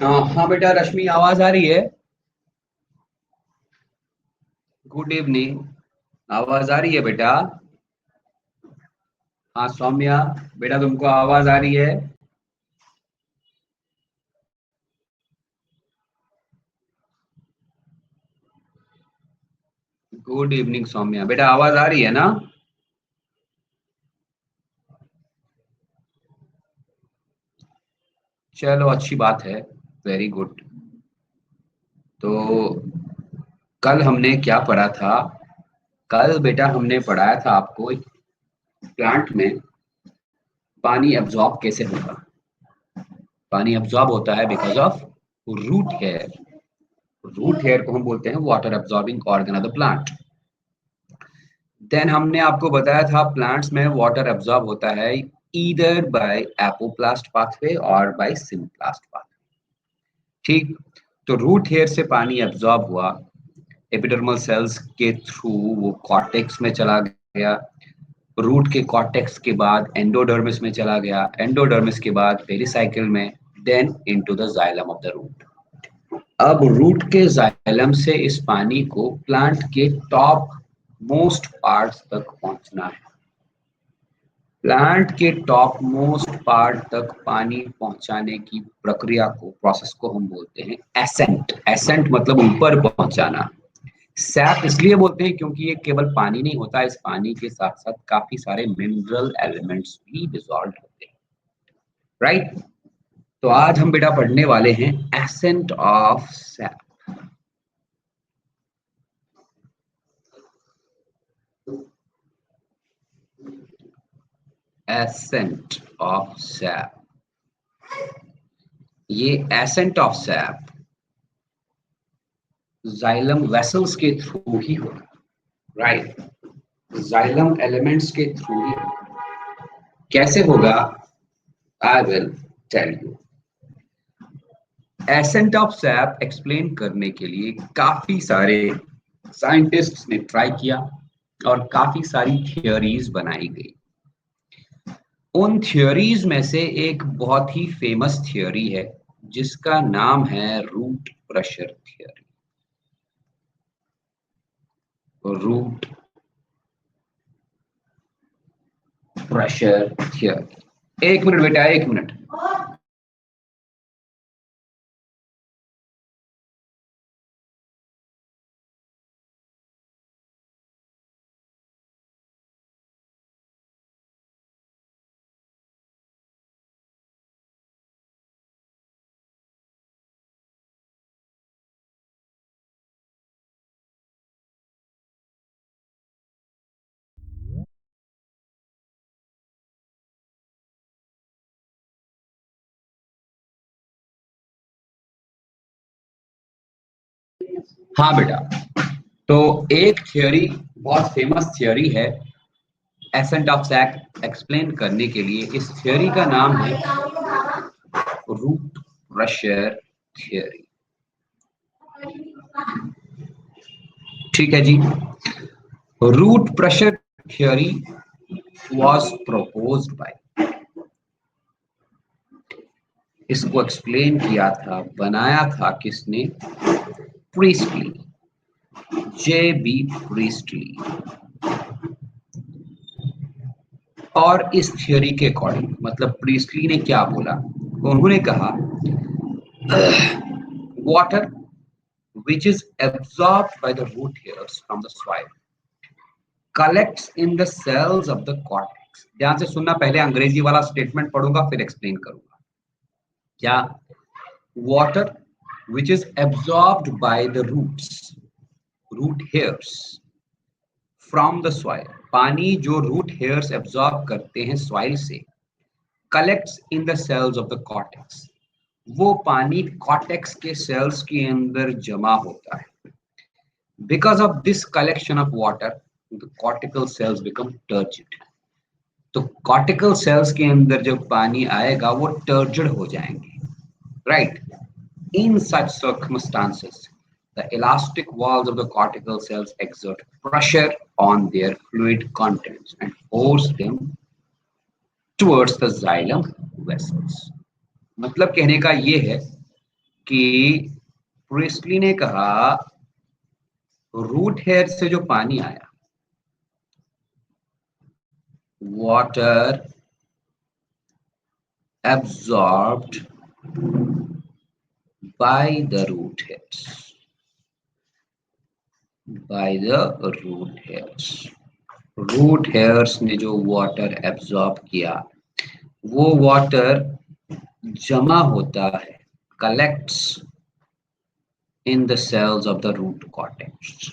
हाँ बेटा, रश्मि आवाज आ रही है? Good evening. आवाज आ रही है बेटा? हाँ सौम्या, बेटा तुमको आवाज आ रही है? गुड इवनिंग सौम्या, बेटा आवाज आ रही है ना? चलो अच्छी बात है। Very good. तो कल हमने क्या पढ़ा था? कल बेटा हमने पढ़ाया था आपको प्लांट में पानी एब्जॉर्ब कैसे होगा। पानी एब्जॉर्ब होता है because of root hair. Root hair को हम बोलते हैं water absorbing organ of the plant. Then हमने आपको बताया था प्लांट्स में वाटर एब्जॉर्ब होता है ईदर बाय एपोप्लास्ट पाथवे और बाय सिम्प्लास्ट पाथवे। ठीक। तो रूट हेयर से पानी एब्जॉर्ब हुआ एपिडर्मल सेल्स के थ्रू, वो कॉर्टेक्स में चला गया। रूट के कॉर्टेक्स के बाद एंडोडर्मिस में चला गया, एंडोडर्मिस के बाद पेरिसाइकिल में, then into the xylem of the root. अब रूट के जाइलम से इस पानी को प्लांट के टॉप मोस्ट पार्ट्स तक पहुंचना है। प्लांट के टॉप मोस्ट पार्ट तक पानी पहुंचाने की प्रक्रिया को, प्रोसेस को हम बोलते हैं एसेंट। एसेंट मतलब ऊपर पहुंचाना। सैप इसलिए बोलते हैं क्योंकि ये केवल पानी नहीं होता, इस पानी के साथ साथ काफी सारे मिनरल एलिमेंट्स भी डिसॉल्व होते हैं। राइट। तो आज हम बेटा पढ़ने वाले हैं ascent of sap. Ascent of sap. ये ascent of sap xylem vessels के थ्रू ही होगा। राइट। जाइलम एलिमेंट्स के थ्रू ही होगा। कैसे होगा? I will tell you. Ascent of sap explain करने के लिए काफी सारे साइंटिस्ट्स ने ट्राई किया और काफी सारी थियोरीज बनाई गई। उन थियोरीज में से एक बहुत ही फेमस थियोरी है जिसका नाम है root pressure theory. Root pressure theory. एक मिनट बेटा, एक मिनट। हाँ बेटा, तो एक थियोरी, बहुत फेमस थियोरी है एसेंट ऑफ सैप एक्सप्लेन करने के लिए। इस थियोरी का नाम है रूट प्रेशर थियोरी। ठीक है जी। Root pressure theory was proposed by, इसको एक्सप्लेन किया था, बनाया था किसने? Priestley, J B Priestley. और इस थियोरी के अकॉर्डिंग, मतलब प्रीस्टली ने क्या बोला? उन्होंने कहा water which is absorbed by the root hairs from the soil collects in the cells of the cortex। ध्यान से सुनना, पहले अंग्रेजी वाला स्टेटमेंट पढ़ूंगा फिर एक्सप्लेन करूंगा। क्या? water which is absorbed by the roots, root hairs from the soil, पानी जो रूट हेयर्स एब्जॉर्ब करते हैं सॉइल से, collects in the cells of the cortex, वो पानी कॉर्टेक्स के सेल्स के अंदर जमा होता है। Because of this collection of water the cortical cells become turgid. तो कॉर्टिकल सेल्स के अंदर जब पानी आएगा वो टर्जिड हो जाएंगे। Right. In such circumstances the elastic walls of the cortical cells exert pressure on their fluid contents and force them towards the xylem vessels। मतलब कहने का ये है कि प्रिस्टली ने कहा रूट हेयर से जो पानी आया, water absorbed by the root hairs, by the root hairs. Root hairs ने जो वाटर एब्जॉर्ब किया, वो वाटर जमा होता है, collects in the cells of the root cortex,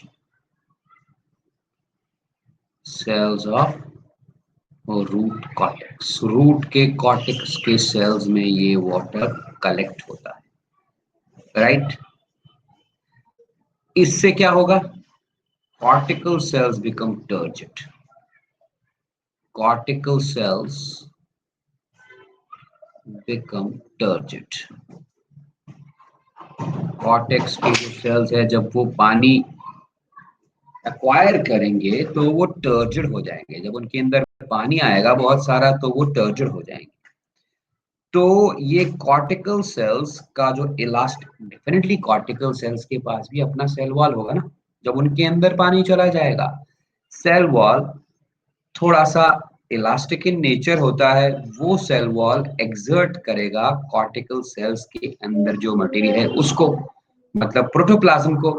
cells of root cortex, root के कॉर्टेक्स के सेल्स में ये वाटर कलेक्ट होता है, राइट। इससे क्या होगा? Cortical cells become turgid, cortical cells become turgid. Cortex के जो सेल्स है, जब वो पानी एक्वायर करेंगे तो वो टर्जिड हो जाएंगे, जब उनके अंदर पानी आएगा बहुत सारा तो वो टर्जिड हो जाएंगे। तो ये कॉर्टिकल सेल्स का जो इलास्ट, डेफिनेटली कॉर्टिकल सेल्स के पास भी अपना सेल वॉल होगा ना, जब उनके अंदर पानी चला जाएगा, सेल वॉल थोड़ा सा इलास्टिक इन नेचर होता है, वो सेल वॉल एक्सर्ट करेगा कॉर्टिकल सेल्स के अंदर जो मटेरियल है उसको, मतलब प्रोटोप्लाज्म को।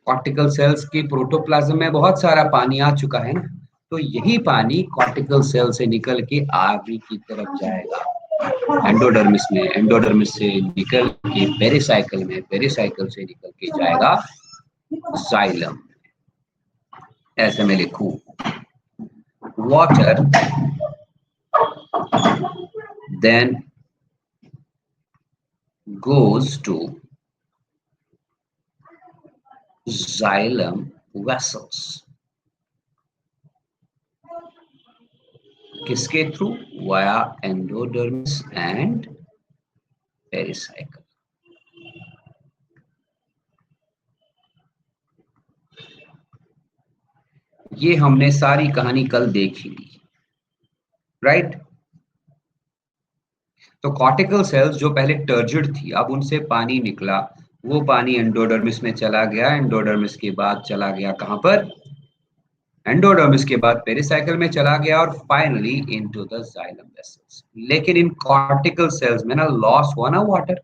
कॉर्टिकल सेल्स की प्रोटोप्लाज्म में बहुत सारा पानी आ चुका है ना, तो यही पानी कॉर्टिकल सेल से निकल के आगे की तरफ जाएगा एंडोडर्मिस में, एंडोडर्मिस से निकल के पेरिसाइकल में, पेरिसाइकल से निकल के जाएगा जाइलम। ऐसे में लिखूं, water then goes to xylem vessels, किसके through? Via endodermis and pericycle. ये हमने सारी कहानी कल देखी ली, राइट। तो कॉर्टिकल सेल्स जो पहले टर्जिड थी, अब उनसे पानी निकला, वो पानी एंडोडर्मिस में चला गया, एंडोडर्मिस के बाद चला गया कहां पर? एंडोडर्मिस के बाद पेरिसाइकल में चला गया और finally into the xylem vessels. लेकिन इन कॉर्टिकल सेल्स में ना लॉस हुआ ना वाटर,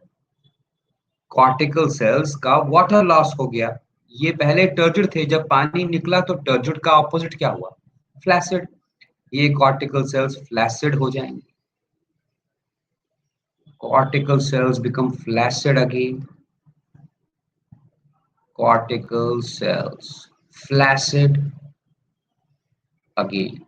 कॉर्टिकल सेल्स का वाटर लॉस हो गया। ये पहले टर्जिड थे, जब पानी निकला तो टर्जिड का ऑपोजिट क्या हुआ? फ्लैसिड। ये कॉर्टिकल सेल्स फ्लैसिड हो जाएंगे, cortical cells become flaccid again, cortical cells flaccid again.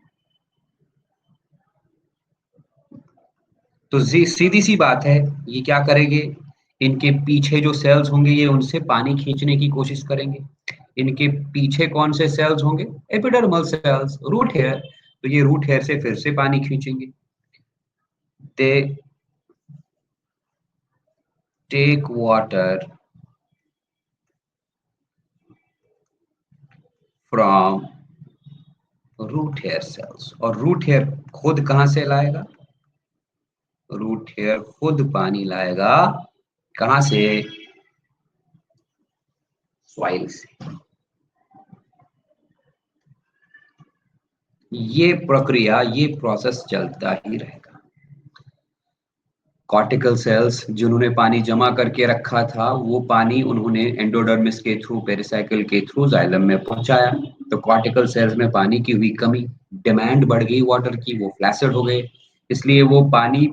तो सीधी सी बात है, ये क्या करेंगे? इनके पीछे जो सेल्स होंगे ये उनसे पानी खींचने की कोशिश करेंगे। इनके पीछे कौन से सेल्स होंगे? Epidermal cells, root hair. तो ये रूट हेयर से फिर से पानी खींचेंगे। They take water from root hair cells, और रूट हेयर खुद कहां से लाएगा? रूट हेयर खुद पानी लाएगा कहां से? सॉइल से। ये प्रक्रिया, ये प्रोसेस चलता ही रहेगा। कॉर्टिकल सेल्स जिन्होंने पानी जमा करके रखा था, वो पानी उन्होंने एंडोडर्मिस के थ्रू, पेरिसाइकिल के थ्रू जाइलम में पहुंचाया। तो कॉर्टिकल सेल्स में पानी की हुई कमी, डिमांड बढ़ गई वाटर की, वो फ्लैसिड हो गए, इसलिए वो पानी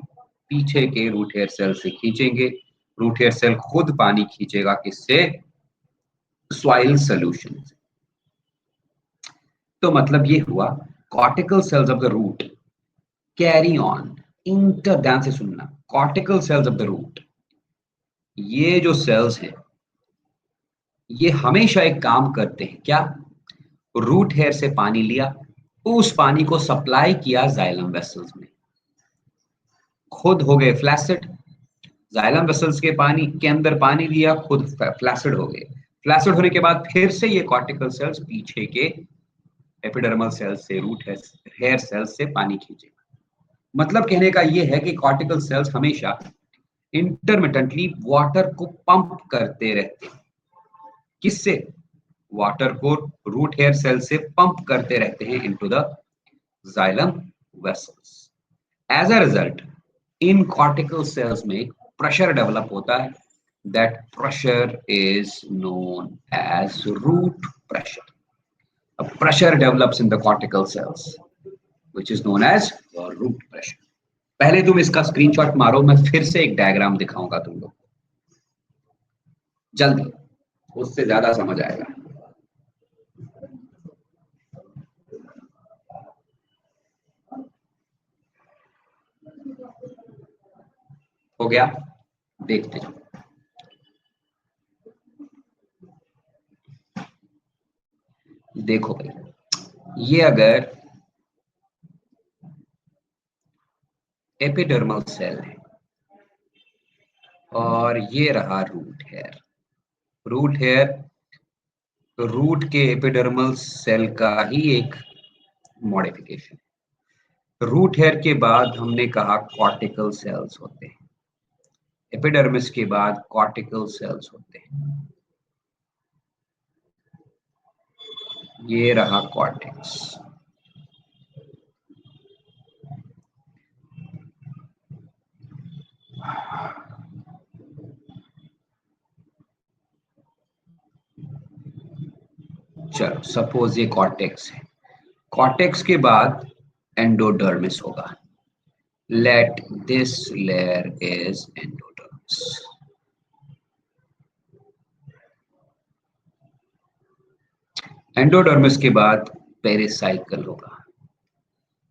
पीछे के रूट हेयर सेल से खींचेंगे। रूट हेयर सेल खुद पानी खींचेगा, किससे? सॉइल सोल्यूशन से। तो मतलब ये हुआ, cortical cells of the root carry on, inter, ध्यान से सुनना, cortical cells of the root, ये जो सेल्स हैं ये हमेशा एक काम करते हैं, क्या? रूट हेयर से पानी लिया, उस पानी को सप्लाई किया जाइलम वेसल्स में, खुद हो गए फ्लैसिड। जाइलम वेसल्स के पानी के अंदर पानी लिया, खुद फ्लैसिड हो गए। फ्लैसिड होने के बाद फिर से ये कॉर्टिकल सेल्स पीछे के एपिडर्मल सेल्स से, रूट हेयर सेल्स से पानी खींचेगा। मतलब कहने का ये है कि कॉर्टिकल सेल्स हमेशा इंटरमिटेंटली वाटर को पंप करते रहते हैं। किससे? वाटर को रूट हेयर सेल से पंप करते रहते हैं into the xylem vessels. As a result in cortical cells में प्रेशर डेवलप होता है। That pressure is known as root pressure. A pressure develops in the cortical cells, which is known as root pressure. पहले तुम इसका screenshot मारो, मैं फिर से एक डायग्राम दिखाऊंगा तुम लोग जल्दी, उससे ज्यादा समझ आएगा। हो गया? देखते जाओ। देखो भाई, ये अगर एपिडर्मल सेल है और ये रहा root hair. Root hair root के एपिडर्मल सेल का ही एक मॉडिफिकेशन। रूट हेयर के बाद हमने कहा कॉर्टिकल सेल्स होते हैं, एपिडर्मिस के बाद कॉर्टिकल सेल्स होते हैं। ये रहा कॉर्टेक्स। चलो सपोज ये कॉर्टेक्स है। कॉर्टेक्स के बाद एंडोडर्मिस होगा। Let this layer is endodermis. Endodermis के बाद पेरिसाइकल होगा।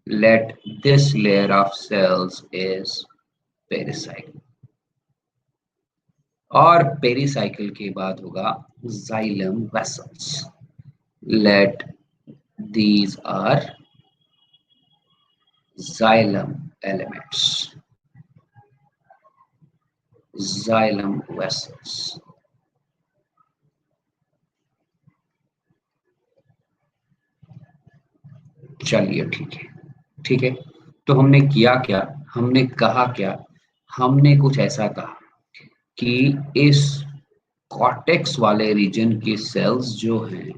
Let this layer of cells is pericycle. और पेरिसाइकल के बाद होगा xylem vessels. Let these are xylem elements, xylem vessels. चलिए ठीक है, ठीक है। तो हमने किया क्या, हमने कहा क्या? हमने कुछ ऐसा कहा कि इस कॉर्टेक्स वाले रीजन के सेल्स जो हैं,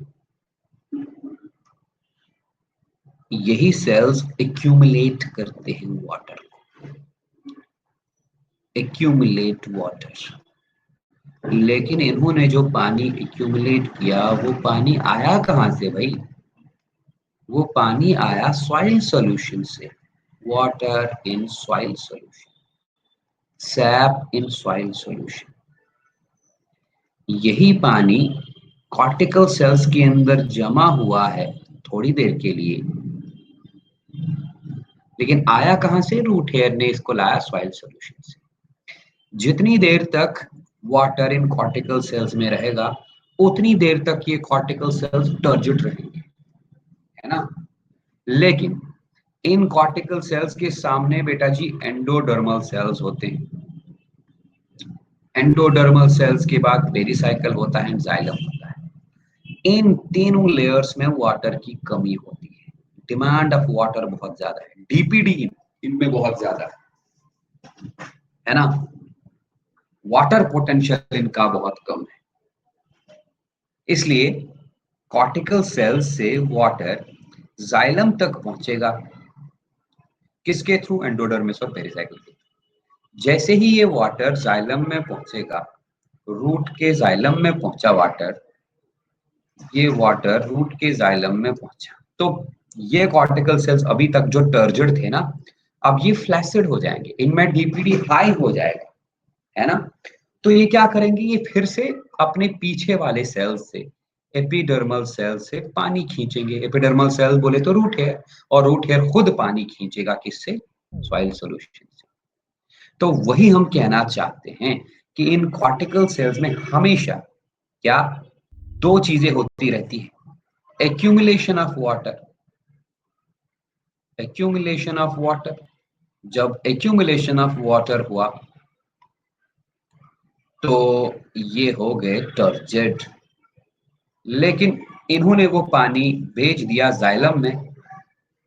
यही सेल्स एक्यूमुलेट करते हैं वाटर को, एक्यूमुलेट वाटर। लेकिन इन्होंने जो पानी एक्यूमुलेट किया, वो पानी आया कहां से भाई? वो पानी आया सॉइल सॉल्यूशन से। Water in soil solution, SAP in soil solution. यही पानी कॉर्टिकल सेल्स के अंदर जमा हुआ है थोड़ी देर के लिए, लेकिन आया कहां से? रूट हेयर ने इसको लाया सॉइल सॉल्यूशन से। जितनी देर तक वाटर इन कॉर्टिकल सेल्स में रहेगा, उतनी देर तक ये कॉर्टिकल सेल्स टर्जिड रहेंगे, है ना। लेकिन इन कॉर्टिकल सेल्स के सामने बेटा जी एंडोडर्मल सेल्स होते हैं। एंडोडर्मल सेल्स के बाद पेरिसाइकल होता है, जाइलम होता है। इन तीनों लेयर्स में वाटर की कमी होती है। डिमांड ऑफ वाटर बहुत ज्यादा है, डीपीडी इनमें बहुत ज्यादा है ना। वाटर पोटेंशियल इनका बहुत कम है। इसलिए कॉर्टिकल सेल्स से वाटर जाइलम तक पहुंचेगा, किसके थ्रू? एंडोडर्मिस और पेरिसाइकिल के। जैसे ही ये वाटर जाइलम में पहुंचेगा, रूट के जाइलम में पहुंचा वाटर, ये वाटर रूट के जाइलम में पहुंचा, तो ये कॉर्टिकल सेल्स अभी तक जो टर्जिड थे ना, अब ये फ्लैसिड हो जाएंगे, इनमें डीपीडी हाई हो जाएगा, है ना। तो ये क्या करेंगे? ये फिर से अपने पीछे वाले सेल से, एपिडर्मल सेल से पानी खींचेंगे। एपिडर्मल सेल बोले तो रूट हेयर, और रूट हेयर खुद पानी खींचेगा, किससे? सॉइल सॉल्यूशन से। तो वही हम कहना चाहते हैं कि इन कॉर्टिकल सेल्स में हमेशा क्या दो चीजें होती रहती है? Accumulation of water, accumulation of water. जब एक्यूमुलेशन ऑफ वाटर हुआ तो ये हो गए टर्जिड, लेकिन इन्होंने वो पानी भेज दिया जाइलम में।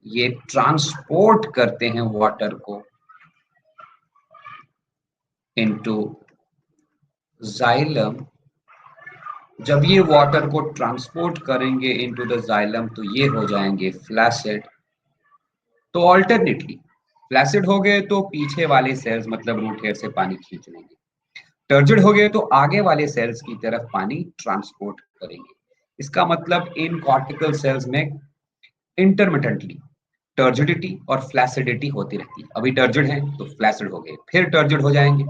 ये ट्रांसपोर्ट करते हैं वाटर को, इनटू जाइलम, जब ये वाटर को ट्रांसपोर्ट करेंगे इनटू द जाइलम तो ये हो जाएंगे फ्लैसिड। तो ऑल्टरनेटली फ्लैसिड हो गए तो पीछे वाले सेल्स मतलब रूट हेयर से पानी खींच लेंगे, टर्जिड हो गए तो आगे वाले सेल्स की तरफ पानी ट्रांसपोर्ट करेंगे। इसका मतलब इन कॉर्टिकल सेल्स में इंटरमिटेंटली टर्जिडिटी और फ्लैसिडिटी होती रहती है। अभी टर्जिड है तो फ्लैसिड हो गए, फिर टर्जिड हो जाएंगे,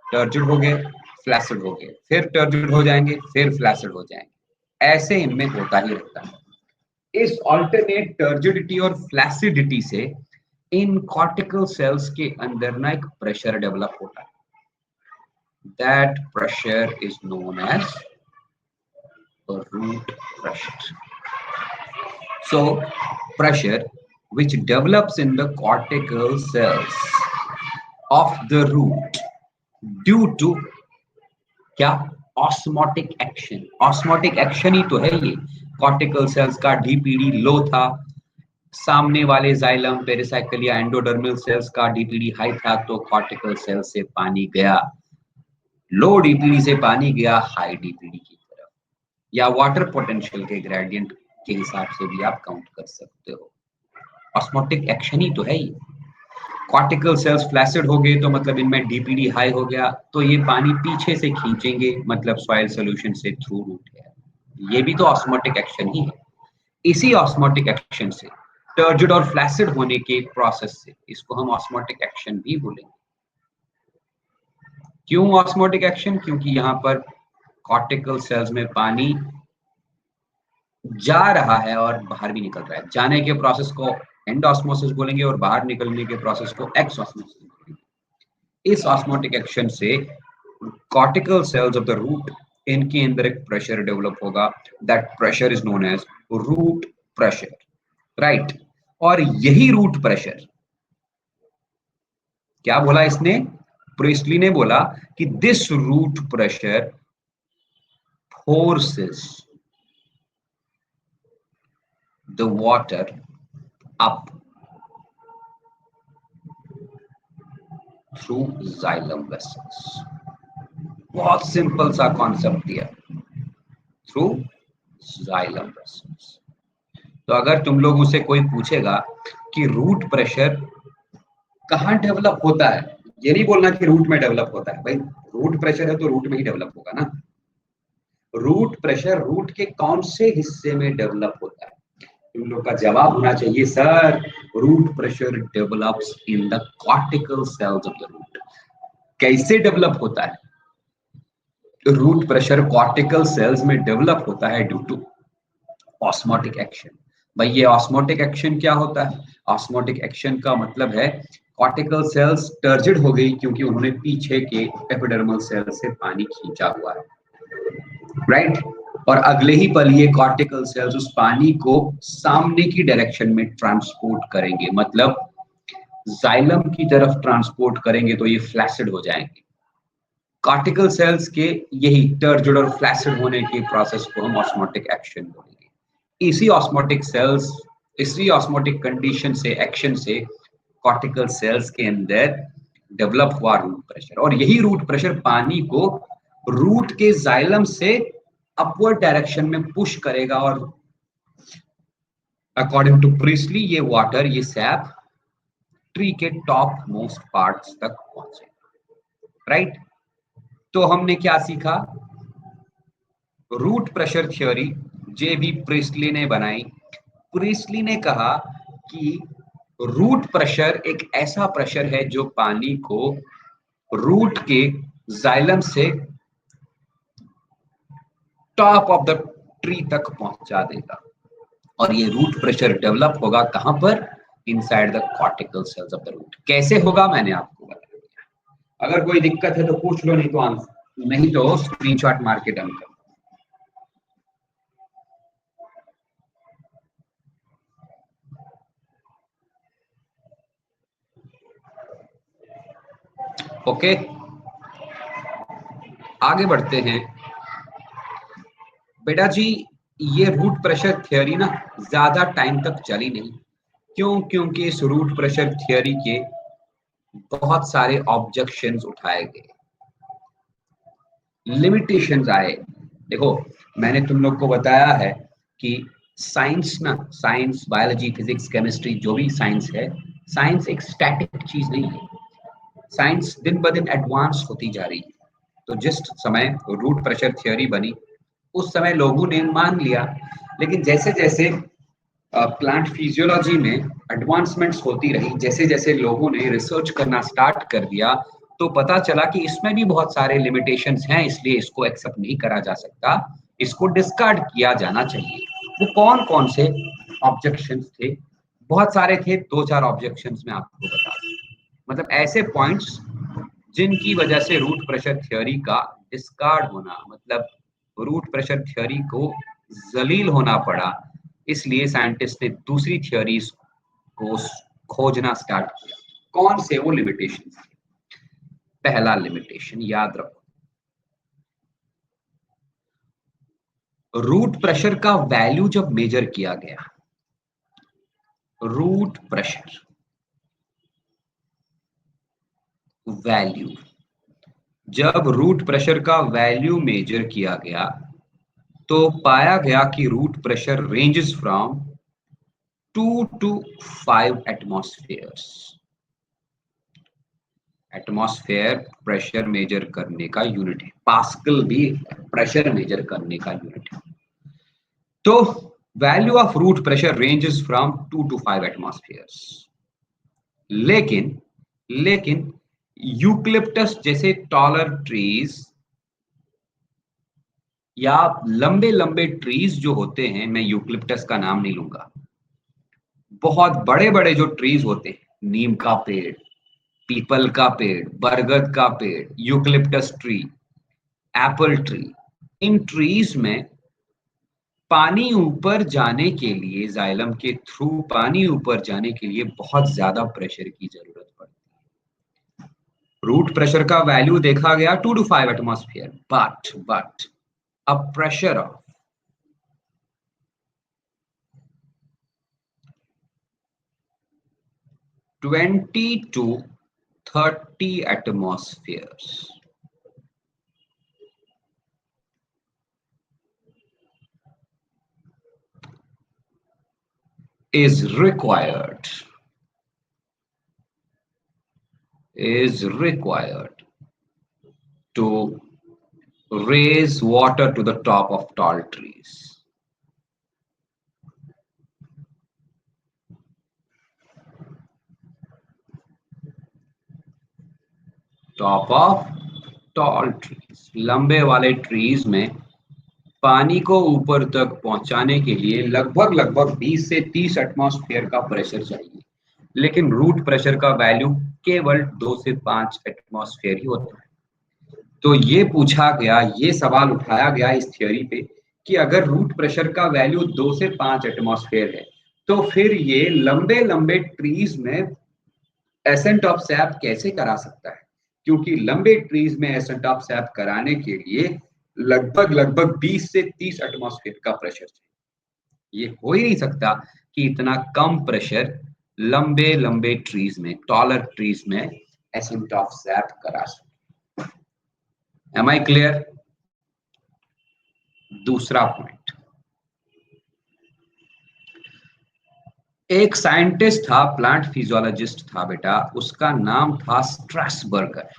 टर्जिड हो गए, फ्लैसिड हो गए, फिर टर्जिड हो जाएंगे, फिर फ्लैसिड हो जाएंगे। ऐसे इनमें होता ही रहता है। इस ऑल्टरनेट टर्जिडिटी और फ्लैसिडिटी से इन कॉर्टिकल सेल्स के अंदर ना एक प्रेशर डेवलप होता है। That pressure is known as root pressure. So pressure which develops in the cortical cells of the root due to क्या, ऑस्मोटिक एक्शन। ऑस्मोटिक एक्शन ही तो है ये। कॉर्टिकल सेल्स का डीपीडी लो था, सामने वाले जाइलम पेरिसाइकल या एंडोडर्मल सेल्स का डीपीडी हाई था, तो कॉर्टिकल सेल से पानी गया, लो डीपीडी से पानी गया हाई डीपीडी की तरफ, या वाटर पोटेंशियल के ग्रेडियंट के हिसाब से भी आप काउंट कर सकते हो। ऑस्मोटिक एक्शन ही तो है ये। कॉर्टिकल सेल्स फ्लैसिड हो गए तो मतलब इनमें डीपीडी हाई हो गया, तो ये पानी पीछे से खींचेंगे मतलब सॉइल सॉल्यूशन से थ्रू रूट है। ये भी तो ऑस्मोटिक एक्शन ही है। इसी ऑस्मोटिक एक्शन से टर्जिड और फ्लैसिड होने के प्रोसेस से इसको हम ऑस्मोटिक एक्शन भी बोलेंगे। क्यों ऑस्मोटिक एक्शन? क्योंकि यहाँ पर कॉर्टिकल सेल्स में पानी जा रहा है और बाहर भी निकल रहा है। जाने के प्रोसेस को एंडोस्मोसिस बोलेंगे और बाहर निकलने के प्रोसेस को एक्सोस्मोसिस बोलेंगे। इस ऑस्मोटिक एक्शन से cortical cells of the root, इनके अंदर एक प्रेशर डेवलप होगा। That pressure is known as root pressure, right. और यही रूट प्रेशर, क्या बोला इसने, प्रिस्टली ने बोला कि this root pressure forces the water up through xylem vessels। बहुत सिंपल सा कॉन्सेप्ट दिया, थ्रू xylem vessels। तो अगर तुम लोगों से कोई पूछेगा कि रूट प्रेशर कहाँ डेवलप होता है, ये नहीं बोलना कि रूट में डेवलप होता है। भाई रूट प्रेशर है तो रूट में ही डेवलप होगा ना। रूट प्रेशर रूट के कौन से हिस्से में डेवलप होता है? तुम लोग का जवाब होना चाहिए sir, root pressure develops in the cortical cells of the root. कैसे डेवलप होता है? रूट प्रेशर कॉर्टिकल सेल्स में डेवलप होता है ड्यू टू ऑस्मोटिक एक्शन। भाई ये ऑस्मोटिक एक्शन क्या होता है? ऑस्मोटिक एक्शन का मतलब है कॉर्टिकल सेल्स टर्जिड हो गई क्योंकि उन्होंने पीछे के एपिडर्मल सेल से पानी खींचा हुआ है, राइट। और अगले ही पल ये कॉर्टिकल सेल्स उस पानी को सामने की डायरेक्शन में ट्रांसपोर्ट करेंगे, मतलब जाइलम की तरफ ट्रांसपोर्ट करेंगे, तो ये फ्लैसिड हो जाएंगे। कॉर्टिकल सेल्स के यही टर्जिड और फ्लैसिड होने के प्रोसेस को हम ऑस्मोटिक एक्शन बोलेंगे। इसी ऑस्मोटिक कंडीशन से, एक्शन से कॉर्टिकल सेल्स के अंदर डेवलप हुआ रूट प्रेशर, और यही रूट प्रेशर पानी को रूट के जाइलम से अपवर्ड डायरेक्शन में पुश करेगा, और अकॉर्डिंग टू प्रिस्टली ये वाटर, ये सैप ट्री के टॉप मोस्ट पार्ट्स तक पहुंचे, राइट। तो हमने क्या सीखा? Root pressure theory J B. Priestley ने बनाई। प्रिस्टली ने कहा कि रूट प्रेशर एक ऐसा प्रेशर है जो पानी को रूट के जाइलम से टॉप ऑफ द ट्री तक पहुंचा देगा, और ये रूट प्रेशर डेवलप होगा कहां पर? Inside the cortical cells of the root. कैसे होगा मैंने आपको बता दिया। अगर कोई दिक्कत है तो पूछ लो, नहीं तो आंसर, नहीं तो स्क्रीनशॉट मार के डन कर। ओके, आगे बढ़ते हैं। बेटा जी ये रूट प्रेशर थियरी ना ज्यादा टाइम तक चली नहीं। क्यों? क्योंकि इस रूट प्रेशर थियरी के बहुत सारे ऑब्जेक्शंस उठाए गए। लिमिटेशंस आए। देखो, मैंने तुम लोग को बताया है कि साइंस ना, साइंस, बायोलॉजी, फिजिक्स, केमिस्ट्री, जो भी साइंस है, साइंस एक स्टैटिक चीज नहीं है। साइंस दिन ब दिन एडवांस होती जा रही है। तो जिस समय रूट प्रेशर थ्योरी बनी, उस समय लोगों ने मान लिया, लेकिन जैसे जैसे प्लांट फिजियोलॉजी में एडवांसमेंट्स होती रही, जैसे जैसे लोगों ने रिसर्च करना स्टार्ट कर दिया, तो पता चला कि इसमें भी बहुत सारे लिमिटेशंस हैं, इसलिए इसको एक्सेप्ट नहीं करा जा सकता, इसको डिस्कार्ड किया जाना चाहिए। वो कौन कौन से ऑब्जेक्शंस थे? बहुत सारे थे, दो चार ऑब्जेक्शंस मैं आपको बता दूं। मतलब ऐसे पॉइंट्स जिनकी वजह से रूट प्रेशर थ्योरी का डिस्कार्ड होना, मतलब रूट प्रेशर थ्योरी को जलील होना पड़ा, इसलिए साइंटिस्ट ने दूसरी थ्योरीज को खोजना स्टार्ट किया। कौन से वो लिमिटेशन? पहला लिमिटेशन याद रखो, रूट प्रेशर का वैल्यू जब मेजर किया गया, रूट प्रेशर वैल्यू, जब रूट प्रेशर का वैल्यू मेजर किया गया, तो पाया गया कि root pressure ranges from 2 to 5 atmospheres. Atmosphere pressure measure करने का यूनिट है, पास्कल भी प्रेशर मेजर करने का यूनिट है। तो value of root pressure ranges from 2 to 5 atmospheres. लेकिन लेकिन यूक्लिप्टस जैसे टॉलर ट्रीज या लंबे लंबे ट्रीज जो होते हैं, मैं यूक्लिप्टस का नाम नहीं लूंगा, बहुत बड़े बड़े जो ट्रीज होते हैं, नीम का पेड़, पीपल का पेड़, बरगद का पेड़, यूक्लिप्टस ट्री, एप्पल ट्री, इन ट्रीज में पानी ऊपर जाने के लिए, जाइलम के थ्रू पानी ऊपर जाने के लिए बहुत ज्यादा प्रेशर की जरूरत पड़ती है। रूट प्रेशर का वैल्यू देखा गया 2 to 5 atmosphere, but a pressure of 20 to 30 atmospheres is required to raise water to the top of tall trees. Top of tall trees, लंबे वाले ट्रीज में पानी को ऊपर तक पहुंचाने के लिए लगभग लगभग 20 से 30 एटमॉस्फेयर का प्रेशर चाहिए, लेकिन रूट प्रेशर का वैल्यू केवल 2 से 5 एटमॉस्फेयर ही होता है। तो ये पूछा गया, ये सवाल उठाया गया इस थ्योरी पे कि अगर रूट प्रेशर का वैल्यू 2 से 5 एटमॉस्फेयर है, तो फिर ये लंबे लंबे ट्रीज में एसेंट ऑफ सैप कैसे करा सकता है? क्योंकि लंबे ट्रीज में एसेंट ऑफ सैप कराने के लिए लगभग लगभग 20 से 30 एटमॉस्फेयर का प्रेशर चाहिए। ये हो ही नहीं सकता कि इतना कम प्रेशर लंबे लंबे ट्रीज में, टॉलर ट्रीज में एसेंट ऑफ सैप करा सके। Am I clear? दूसरा पॉइंट, एक साइंटिस्ट था, प्लांट फिजियोलॉजिस्ट था बेटा, उसका नाम था स्ट्रासबर्गर।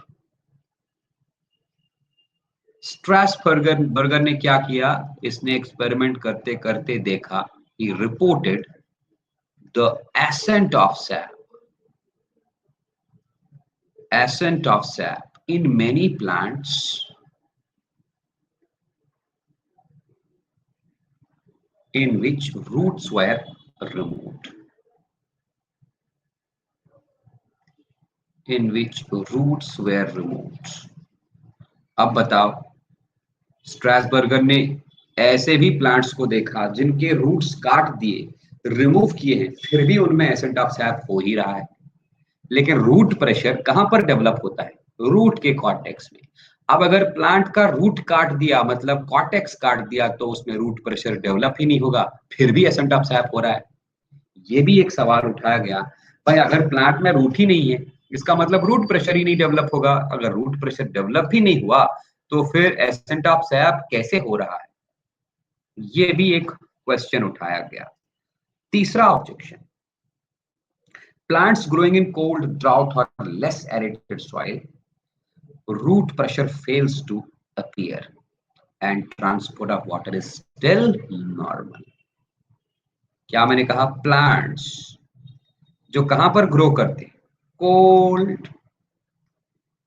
स्ट्रासबर्गर ने क्या किया? इसने एक्सपेरिमेंट करते करते देखा, he reported the ascent of sap in many plants in which roots were removed. अब बताओ, स्ट्रासबर्गर ने ऐसे भी प्लांट्स को देखा जिनके रूट्स काट दिए, रिमूव किए हैं, फिर भी उनमें एसेंट ऑफ सैप हो ही रहा है। लेकिन रूट प्रेशर कहां पर डेवलप होता है? रूट के कॉर्टेक्स में। अब अगर प्लांट का रूट काट दिया, मतलब कॉर्टेक्स काट दिया, तो उसमें रूट प्रेशर डेवलप ही नहीं होगा, फिर भी एसेंट ऑफ सैप हो रहा है। ये भी एक सवाल उठाया गया, भाई अगर प्लांट में रूट ही नहीं है, इसका मतलब रूट प्रेशर ही नहीं डेवलप होगा। अगर रूट प्रेशर डेवलप ही नहीं हुआ, तो फिर एसेंट ऑफ सैप कैसे हो रहा है, ये भी एक क्वेश्चन उठाया गया। तीसरा objection, plants growing in cold, drought और less aerated soil, root pressure fails to appear and transport of water is still normal। क्या मैंने कहा, प्लांट्स जो कहां पर ग्रो करते हैं, कोल्ड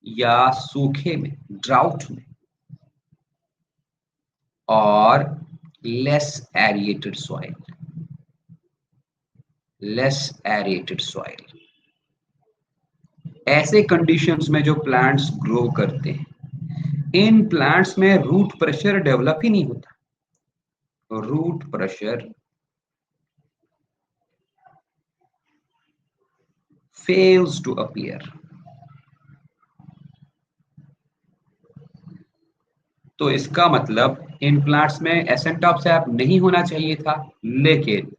या सूखे में, ड्राउट में, और less aerated soil, less aerated soil, ऐसे कंडीशंस में जो प्लांट्स ग्रो करते हैं, इन प्लांट्स में रूट प्रेशर डेवलप ही नहीं होता। Root pressure fails to appear। तो इसका मतलब इन प्लांट्स में एसेंट ऑफ सैप नहीं होना चाहिए था, लेकिन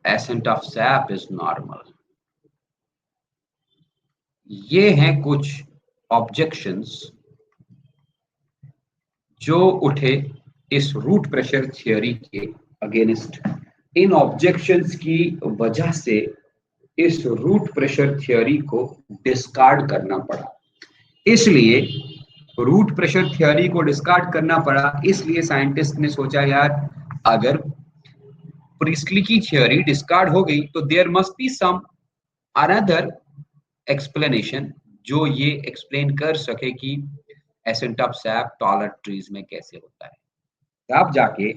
ascent of sap is normal. ये हैं कुछ ऑब्जेक्शंस जो उठे इस रूट प्रेशर थियोरी के अगेंस्ट। इन ऑब्जेक्शंस की वजह से इस रूट प्रेशर थियोरी को डिस्कार्ड करना पड़ा। इसलिए रूट प्रेशर थियोरी को डिस्कार्ड करना पड़ा, इसलिए साइंटिस्ट ने सोचा यार अगर प्रीस्टली की थियोरी डिस्कार्ड हो गई तो there must be some another explanation जो ये एक्सप्लेन कर सके कि ascent of sap taller trees में कैसे होता है। अब जाके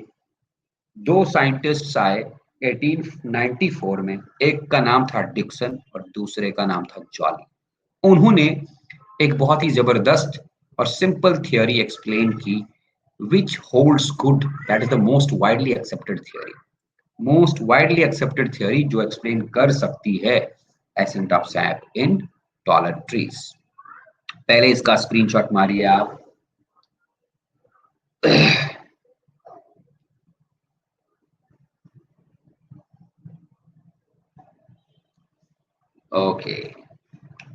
दो साइंटिस्ट्स आए 1894 में, एक का नाम था डिक्सन और दूसरे का नाम था जॉली। उन्होंने एक बहुत ही जबरदस्त और सिंपल थियोरी एक्सप्लेन की, which holds good, that is the most widely accepted theory, most widely accepted theory जो एक्सप्लेन कर सकती है ascent of SAP in taller trees. पहले इसका स्क्रीनशॉट मारिए आप। ओके,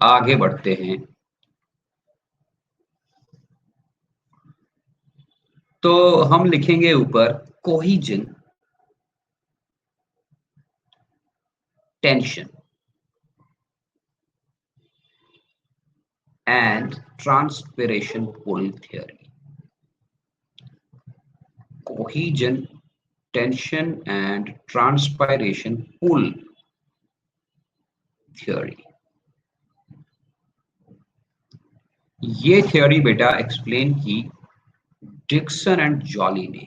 आगे बढ़ते हैं। तो हम लिखेंगे ऊपर cohesion, tension and transpiration pull theory. Cohesion, tension and transpiration pull theory. ये थियोरी बेटा एक्सप्लेन की डिक्सन एंड जॉली ने।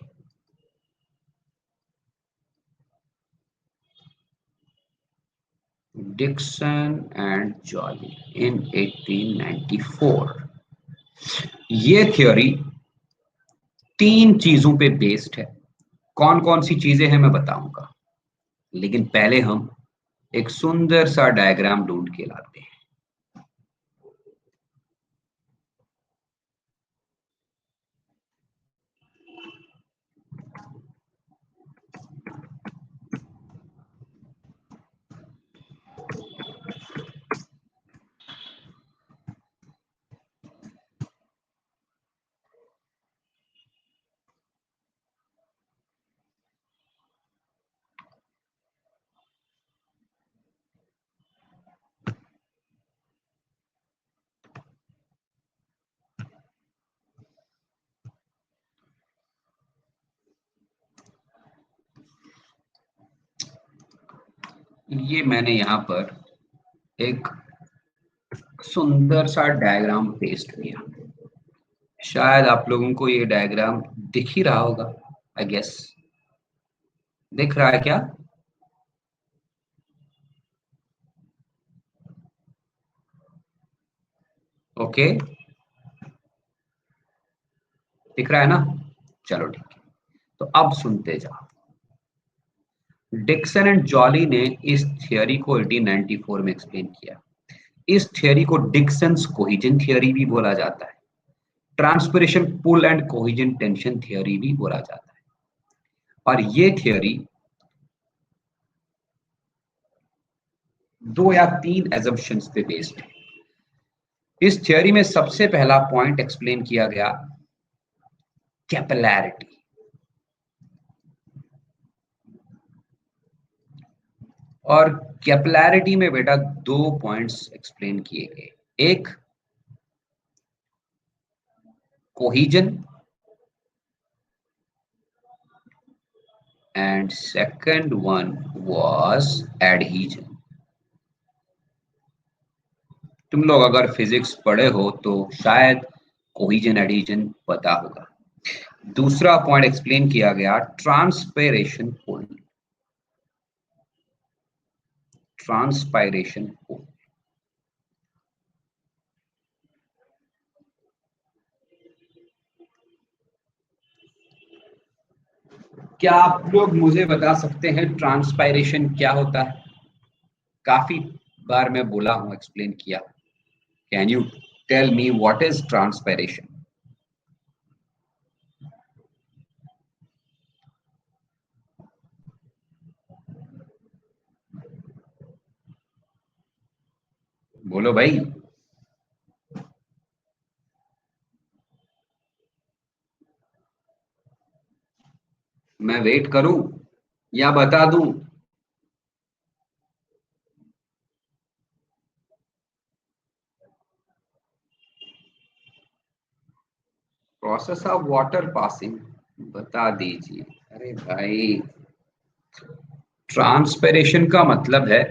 Dixon and Joly in 1894। ये थ्योरी तीन चीजों पे बेस्ड है। कौन कौन सी चीजें हैं मैं बताऊंगा, लेकिन पहले हम एक सुंदर सा डायग्राम ढूंढ के लाते हैं। ये मैंने यहाँ पर एक सुंदर सा डायग्राम पेस्ट किया। शायद आप लोगों को ये डायग्राम दिख ही रहा होगा, आई गेस। दिख रहा है क्या? ओके, दिख रहा है ना? चलो ठीक है, तो अब सुनते जाओ। डिक्सन एंड जॉली ने इस थियोरी को 1894 में एक्सप्लेन किया। इस थियोरी को डिक्सन्स कोहिजन थियोरी भी बोला जाता है, transpiration pull and cohesion tension theory भी बोला जाता है। और ये थियोरी दो या तीन एजम्पशंस पे बेस्ड है। इस थ्योरी में सबसे पहला पॉइंट एक्सप्लेन किया गया कैपिलैरिटी। और कैपिलैरिटी में बेटा दो पॉइंट्स एक्सप्लेन किए गए, एक cohesion and second one was adhesion। तुम लोग अगर फिजिक्स पढ़े हो तो शायद कोहिजन एडिशन पता होगा। दूसरा पॉइंट एक्सप्लेन किया गया ट्रांसपायरेशन पुल। ट्रांसपायरेशन पुल क्या आप लोग मुझे बता सकते हैं ट्रांसपायरेशन क्या होता है? काफी बार मैं बोला हूं, एक्सप्लेन किया। Can you tell me what is transpiration? बोलो भाई। मैं वेट करूं या बता दूं? प्रोसेस ऑफ वाटर पासिंग बता दीजिए। अरे भाई, ट्रांसपिरेशन का मतलब है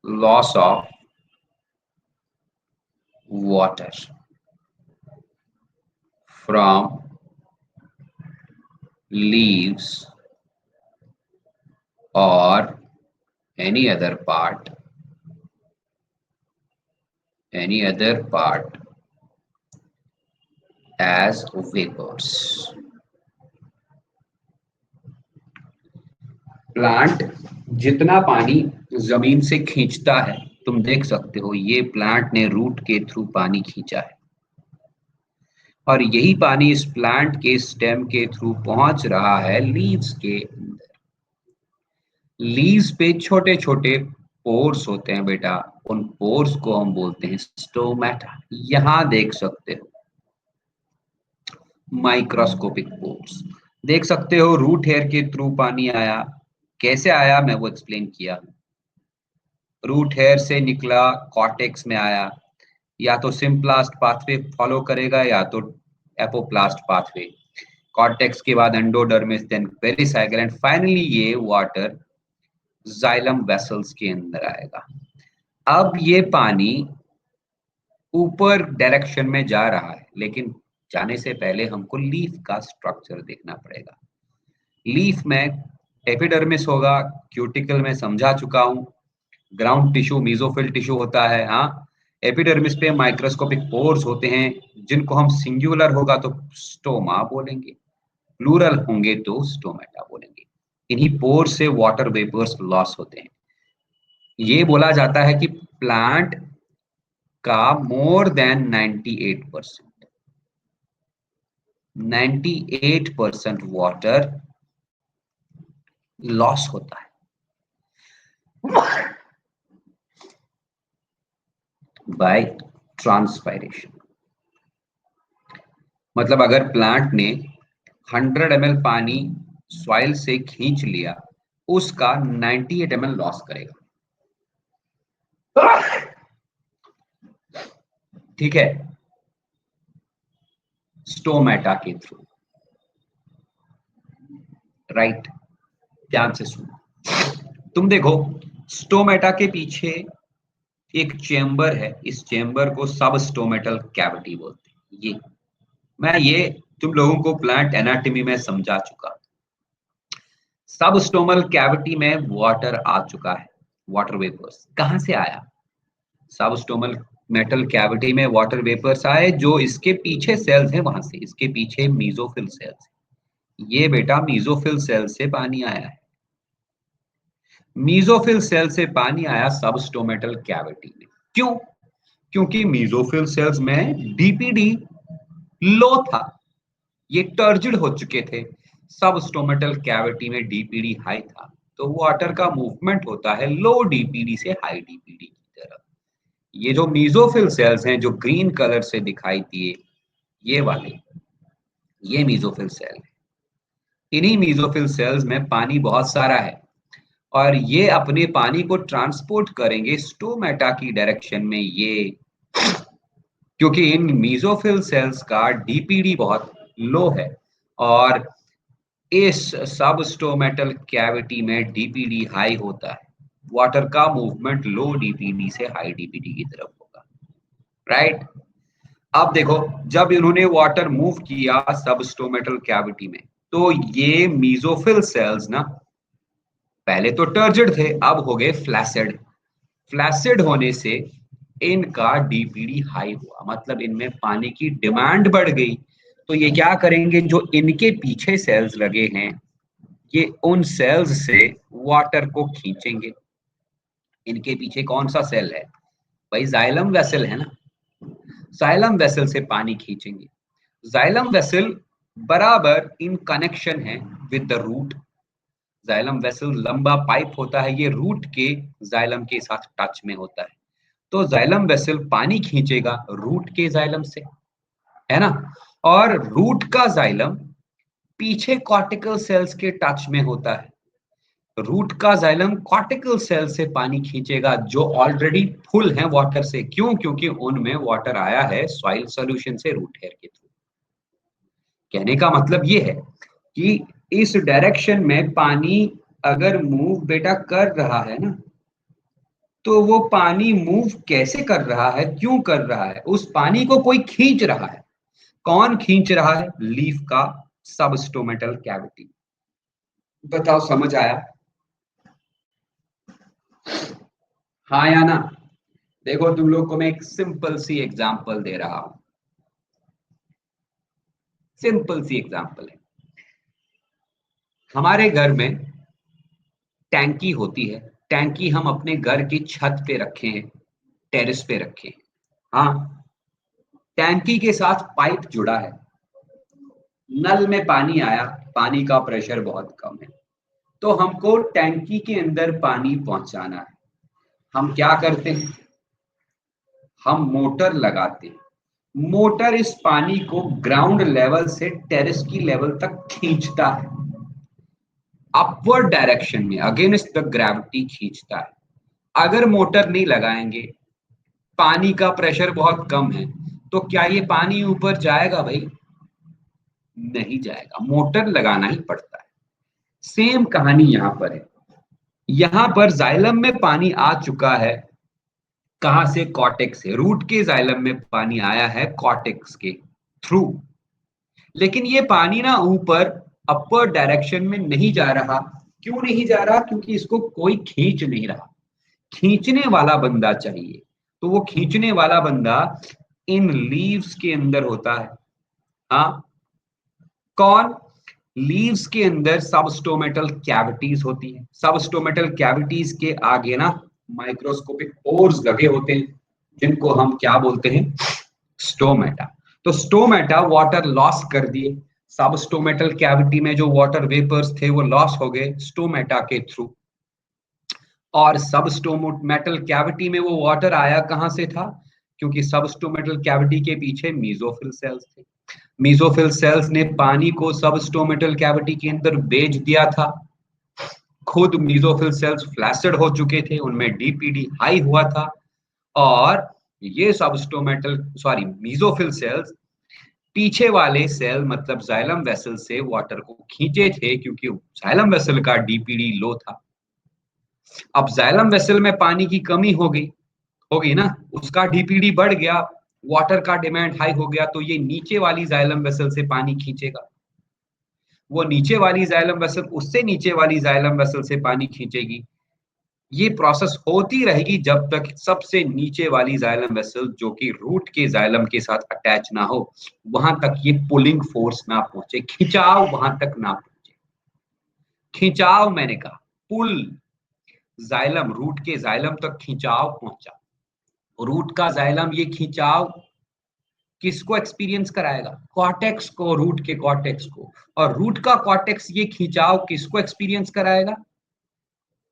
loss of water from leaves और any other part any other part as vapors। Plant जितना पानी जमीन से खींचता है, तुम देख सकते हो ये प्लांट ने रूट के थ्रू पानी खींचा है, और यही पानी इस प्लांट के स्टेम के थ्रू पहुंच रहा है लीव्स के अंदर। लीव्स पे छोटे छोटे पोर्स होते हैं बेटा, उन पोर्स को हम बोलते हैं स्टोमेटा। यहां देख सकते हो माइक्रोस्कोपिक पोर्स, देख सकते हो रूट हेयर के थ्रू पानी आया। कैसे आया मैं वो एक्सप्लेन किया। रूट हेयर से निकला, कॉर्टेक्स में आया, या तो सिम्प्लास्ट पाथवे फॉलो करेगा या तो एपोप्लास्ट पाथवे। कॉर्टेक्स के बाद endodermis, then pericycle, and finally ये वाटर जाइलम वेसल्स के अंदर आएगा। अब ये पानी ऊपर डायरेक्शन में जा रहा है, लेकिन जाने से पहले हमको लीफ का स्ट्रक्चर देखना पड़ेगा। लीफ में एपिडर्मिस होगा, क्यूटिकल में समझा चुका हूं, ग्राउंड टिश्यू मीजोफिल टिश्यू होता है। हाँ, एपिडर्मिस पे माइक्रोस्कोपिक पोर्स होते हैं, जिनको हम सिंगुलर होगा तो स्टोमा बोलेंगे, प्लूरल होंगे तो स्टोमेटा बोलेंगे। इन्हीं पोर्स से वाटर वेपर्स लॉस होते हैं। ये बोला जाता है कि प्लांट का मोर देन 98% 98% वाटर लॉस होता है बाय ट्रांसपायरेशन। मतलब अगर प्लांट ने 100 ml पानी सॉइल से खींच लिया, उसका 98 ml लॉस करेगा। ठीक है, स्टोमेटा के थ्रू। राइट, ध्यान से सुनो। तुम देखो, स्टोमेटा के पीछे एक चेंबर है, इस चेंबर को सब स्टोमेटल कैविटी बोलते हैं। ये तुम लोगों को प्लांट एनाटॉमी में समझा चुका। सब स्टोमल कैविटी में वाटर आ चुका है। वाटर वेपर्स कहां से आया? सब स्टोमल मेटल कैविटी में वाटर वेपर्स आए, जो इसके पीछे सेल्स हैं वहां से। इसके पीछे मीजोफिल सेल्स, ये बेटा मीजोफिल सेल से पानी आया है। मीजोफिल सेल से पानी आया सब स्टोमेटल कैविटी में। क्यों? क्योंकि मीजोफिल सेल्स में डीपीडी लो था, ये टर्जिड हो चुके थे। सब स्टोमेटल कैविटी में डीपीडी हाई था, तो वाटर का मूवमेंट होता है लो डीपीडी से हाई डीपीडी की तरफ। ये जो मीजोफिल सेल्स हैं जो ग्रीन कलर से दिखाई दिए, ये वाले, ये मीजोफिल सेल है। इन्हीं मीजोफिल सेल्स में पानी बहुत सारा है और ये अपने पानी को ट्रांसपोर्ट करेंगे स्टोमेटा की डायरेक्शन में, ये क्योंकि इन मीजोफिल सेल्स का डीपीडी बहुत लो है और इस सब स्टोमेटल कैविटी में डीपीडी हाई होता है। वाटर का मूवमेंट लो डीपीडी से हाई डीपीडी की तरफ होगा, राइट। अब देखो, जब इन्होंने वाटर मूव किया सब स्टोमेटल कैविटी में, तो ये मीजोफिल सेल्स ना पहले तो टर्जिड थे, अब हो गए फ्लैसिड। फ्लैसिड होने से इनका डीपीडी हाई हुआ, मतलब इनमें पानी की डिमांड बढ़ गई। तो ये क्या करेंगे, जो इनके पीछे सेल्स लगे हैं, ये उन सेल्स से वाटर को खींचेंगे। इनके पीछे कौन सा सेल है भाई, जाइलम वेसल है ना। जाइलम वेसल से पानी खींचेंगे। जाइलम वेसल बराबर इन कनेक्शन है with the root. Xylem vessel लंबा पाइप होता है, ये रूट के जाइलम के साथ टच में होता है। तो जाइलम वेसल पानी खींचेगा रूट के जाइलम से, है ना। और रूट का जाइलम पीछे कॉर्टिकल सेल्स के टच में होता है। रूट का जाइलम कॉर्टिकल सेल से पानी खींचेगा जो ऑलरेडी फुल है वाटर से। क्यों? क्योंकि उनमें वाटर आया है सॉइल सॉल्यूशन से रूट हेयर के थ्रू। कहने का मतलब ये है कि इस डायरेक्शन में पानी अगर मूव बेटा कर रहा है ना, तो वो पानी मूव कैसे कर रहा है, क्यों कर रहा है, उस पानी को कोई खींच रहा है। कौन खींच रहा है? लीफ का सबस्टोमेटल कैविटी। बताओ, समझ आया? हाँ या ना? देखो, तुम लोग को मैं एक सिंपल सी एग्जांपल दे रहा हूं। सिंपल सी एग्जांपल है। हमारे घर में टैंकी होती है। टैंकी हम अपने घर की छत पे रखे हैं, टेरेस पे रखे हैं। हाँ, टैंकी के साथ पाइप जुड़ा है। नल में पानी आया, पानी का प्रेशर बहुत कम है, तो हमको टैंकी के अंदर पानी पहुंचाना है। हम क्या करते हैं? हम मोटर लगाते हैं। मोटर इस पानी को ग्राउंड लेवल से टेरेस की लेवल तक खींचता है, अपवर्ड डायरेक्शन में, अगेंस्ट द ग्रेविटी खींचता है। अगर मोटर नहीं लगाएंगे, पानी का प्रेशर बहुत कम है, तो क्या ये पानी ऊपर जाएगा भाई? नहीं जाएगा, मोटर लगाना ही पड़ता है। सेम कहानी यहां पर है। यहां पर जाइलम में पानी आ चुका है। कहां से? कॉर्टेक्स से। रूट के जाइलम में पानी आया है कॉर्टेक्स के थ्रू। लेकिन ये पानी ना ऊपर अपर डायरेक्शन में नहीं जा रहा। क्यों नहीं जा रहा? क्योंकि इसको कोई खींच नहीं रहा। खींचने वाला बंदा चाहिए। तो वो खींचने वाला बंदा इन लीव्स के अंदर होता है। हाँ, कौन? लीव्स के अंदर सबस्टोमेटल कैविटीज होती है। सबस्टोमेटल कैविटीज के आगे ना माइक्रोस्कोपिक पोर्स लगे होते हैं, जिनको हम क्या बोलते हैं? स्टोमेटा। तो स्टोमेटा वाटर लॉस कर दिए। सबस्टोमेटल कैविटी में जो वाटर वेपर्स थे वो लॉस हो गए स्टोमेटा के थ्रू। और सबस्टोमेटल कैविटी में वो वाटर आया कहां से था? क्योंकि सबस्टोमेटल कैविटी के पीछे मीजोफिल सेल्स थे। मीजोफिल सेल्स ने पानी को सबस्टोमेटल कैविटी के अंदर भेज दिया था। खुद मीजोफिल सेल्स फ्लैसिड हो चुके थे, उनमें डीपीडी हाई हुआ था। और ये सबस्टोमेटल सॉरी मीजोफिल सेल्स पीछे वाले सेल मतलब जाइलम वेसल से वाटर को खींचे थे, क्योंकि जाइलम वेसल का डीपीडी लो था। अब जाइलम वेसल में पानी की कमी होगी ना, उसका डीपीडी बढ़ गया, वाटर का डिमांड हाई हो गया, तो ये नीचे वाली जाइलम वेसल से पानी खींचेगा। वो नीचे वाली जाइलम वेसल उससे नीचे वाली जाइलम वेसल से पानी खींचेगी। ये प्रोसेस होती रहेगी जब तक सबसे नीचे वाली जाइलम वेसल, जो कि रूट के जाइलम के साथ अटैच ना हो, वहां तक ये पुलिंग फोर्स ना पहुंचे, खिंचाव वहां तक ना पहुंचे। खिंचाव मैंने कहा, पुल, जाइलम रूट के जाइलम तक खिंचाव पहुंचा। रूट का जाइलम ये खिंचाव किसको एक्सपीरियंस कराएगा? कॉर्टेक्स को, रूट के कॉर्टेक्स को। और रूट का कॉर्टेक्स ये खिंचाव किसको एक्सपीरियंस कराएगा?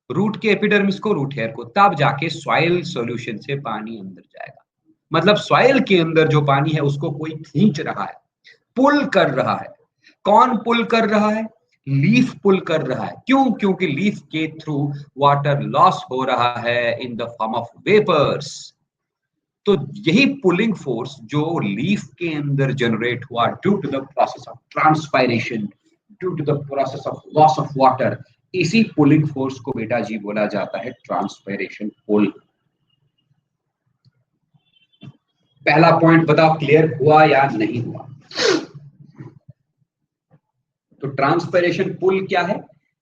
रूट के एपिडर्मिस को, रूट हेयर को, तब जाके सॉइल सॉल्यूशन से पानी अंदर जाएगा। मतलब सॉइल के अंदर जो पानी है उसको कोई खींच रहा है, पुल कर रहा है। कौन पुल कर रहा है? लीफ पुल कर रहा है। क्यों? क्योंकि लीफ के थ्रू वाटर लॉस हो रहा है in the form of vapours. तो यही पुलिंग फोर्स जो लीफ के अंदर जनरेट हुआ due to the process of transpiration, due to the process of loss of water, इसी पुलिंग फोर्स को बेटा जी बोला जाता है ट्रांसपायरेशन पुल। पहला पॉइंट बताओ क्लियर हुआ या नहीं हुआ? तो ट्रांसपायरेशन पुल क्या है?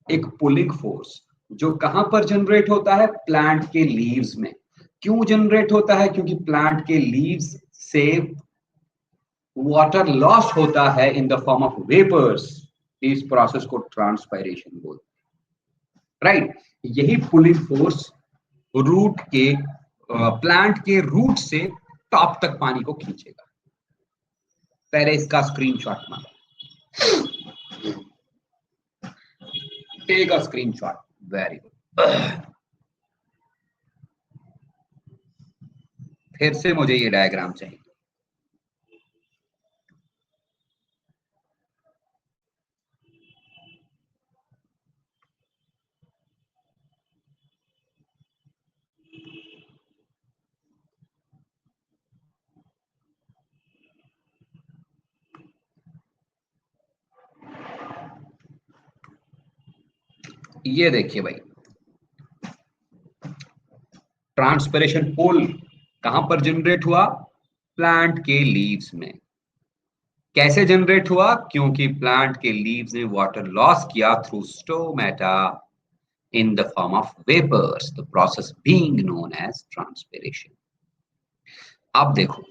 एक पुलिंग फोर्स जो कहां पर जनरेट होता है? प्लांट के लीव्स में। क्यों जनरेट होता है? क्योंकि प्लांट के लीव्स से वाटर लॉस होता है in the form of vapours. इस प्रोसेस को ट्रांसपायरेशन बोलते हैं, राइट। यही पुलिंग फोर्स रूट के प्लांट के रूट से टॉप तक पानी को खींचेगा। पहले इसका स्क्रीनशॉट मारो, take a screenshot. Very good. फिर से मुझे ये डायग्राम चाहिए। ये देखिए भाई, ट्रांसपिरेशन पुल कहां पर जनरेट हुआ? प्लांट के लीव्स में। कैसे जनरेट हुआ? क्योंकि प्लांट के लीव्स ने वाटर लॉस किया through stomata in the form of vapors, the process being known as transpiration. अब देखो,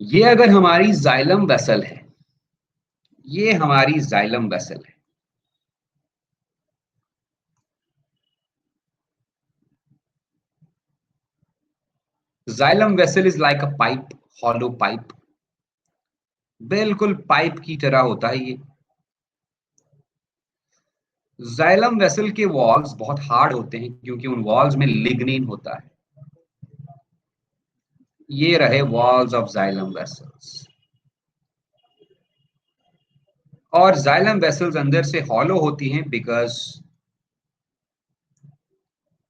ये अगर हमारी जाइलम वेसल है, ये हमारी जाइलम वेसल है। Xylem vessel is like a pipe, hollow pipe. बिल्कुल पाइप की तरह होता है ये। जाइलम वेसल के वॉल्स बहुत हार्ड होते हैं क्योंकि उन वॉल्स में लिग्निन होता है। ये रहे वॉल्स ऑफ जाइलम वेसल्स। और जाइलम वेसल्स अंदर से हॉलो होती हैं because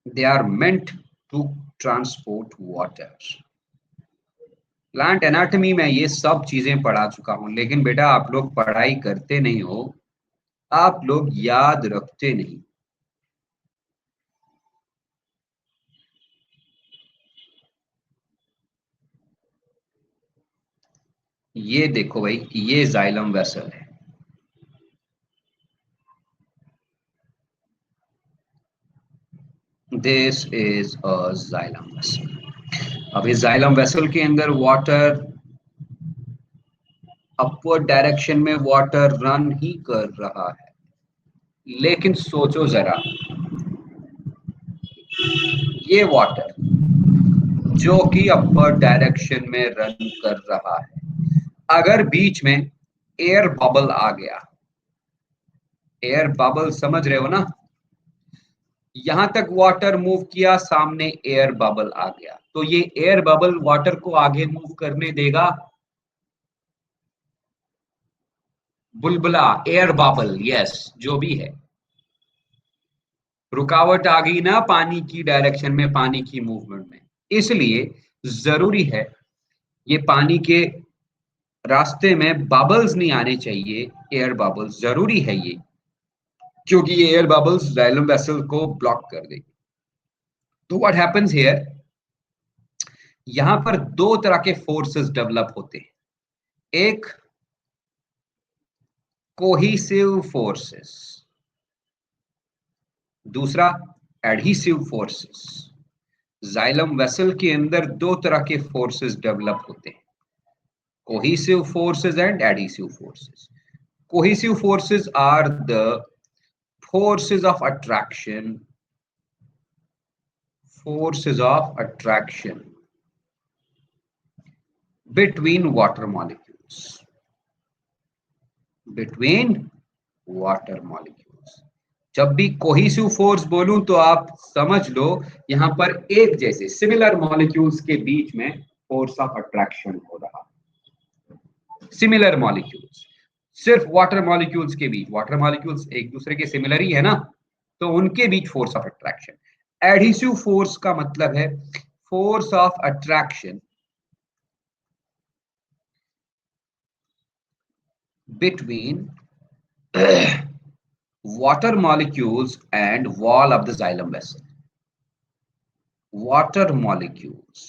they are meant to transport water. Plant anatomy में ये सब चीजें पढ़ा चुका हूं, लेकिन बेटा आप लोग पढ़ाई करते नहीं हो, आप लोग याद रखते नहीं। ये देखो भाई, ये जाइलम वेसल है। This is a xylem vessel. अब इस जाइलम वेसल के अंदर वाटर अपवर्ड डायरेक्शन में वाटर रन ही कर रहा है। लेकिन सोचो जरा, ये वाटर जो कि अपवर्ड डायरेक्शन में रन कर रहा है, अगर बीच में एयर बबल आ गया, एयर बबल समझ रहे हो ना? यहां तक वाटर मूव किया, सामने एयर बबल आ गया, तो ये एयर बबल वाटर को आगे मूव करने देगा? बुलबुला, एयर बबल, यस, जो भी है, रुकावट आ गई ना पानी की डायरेक्शन में, पानी की मूवमेंट में। इसलिए जरूरी है ये पानी के रास्ते में बबल्स नहीं आने चाहिए, एयर बबल्स जरूरी है ये, क्योंकि ये एयर बबल्स जाइलम वेसल को ब्लॉक कर देगी। तो व्हाट हैपेंस हियर, यहां पर दो तरह के फोर्सेस डेवलप होते हैं। एक कोहिसिव फोर्सेस, दूसरा एडहिसिव फोर्सेस। जाइलम वेसल के अंदर दो तरह के फोर्सेस डेवलप होते हैं, cohesive forces and adhesive forces. Cohesive forces are the forces of attraction, forces of attraction between water molecules, between water molecules। जब भी कोहेसिव फोर्स बोलूं तो आप समझ लो यहां पर एक जैसे सिमिलर मॉलिक्यूल्स के बीच में फोर्स ऑफ अट्रैक्शन हो रहा। सिमिलर मॉलिक्यूल्स, सिर्फ वाटर मॉलिक्यूल्स के बीच, वाटर मॉलिक्यूल्स एक दूसरे के सिमिलर ही है ना, तो उनके बीच force of attraction. Adhesive force का मतलब है force of attraction between water molecules and wall of the xylem vessel. Water molecules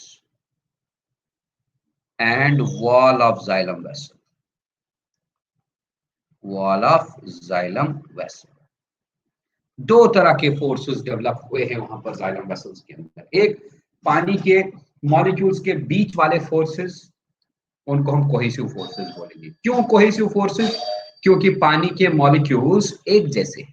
and wall of xylem vessel. Wall of xylem vessel. दो तरह के फोर्सेस डेवलप हुए हैं वहां पर xylem vessels के अंदर। एक पानी के मॉलिक्यूल्स के बीच वाले फोर्सेस, उनको हम कोहेसिव फोर्सेस बोलेंगे। क्यों कोहेसिव फोर्सेस? क्योंकि पानी के मॉलिक्यूल्स एक जैसे,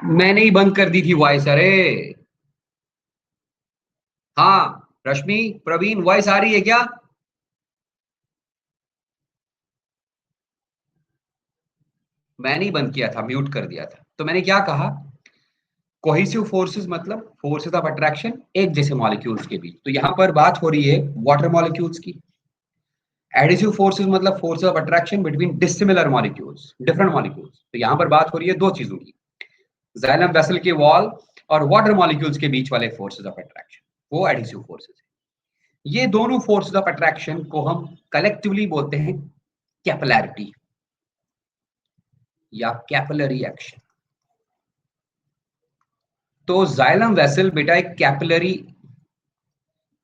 मैंने ही बंद कर दी थी वॉइस। अरे हाँ रश्मि, प्रवीण, वॉइस आ रही है क्या? मैंने ही बंद किया था, म्यूट कर दिया था। तो मैंने क्या कहा, कोहेसिव फोर्सेस मतलब फोर्सेस ऑफ अट्रैक्शन एक जैसे मॉलिक्यूल्स के बीच। तो यहां पर बात हो रही है वाटर मॉलिक्यूल्स की। एडिसिव फोर्सेस मतलब forces of attraction between dissimilar molecules, different molecules. तो यहां पर बात हो रही है दो चीजों की, जाइलम वेसल के वॉल और वाटर मॉलिक्यूल्स के बीच वाले फोर्सेस ऑफ अट्रैक्शन, वो एडिसिव फोर्सेस है। ये दोनों फोर्सेस ऑफ अट्रैक्शन को हम कलेक्टिवली बोलते हैं कैपिलैरिटी या कैपिलरी एक्शन। तो जाइलम वेसल बेटा एक कैपिलरी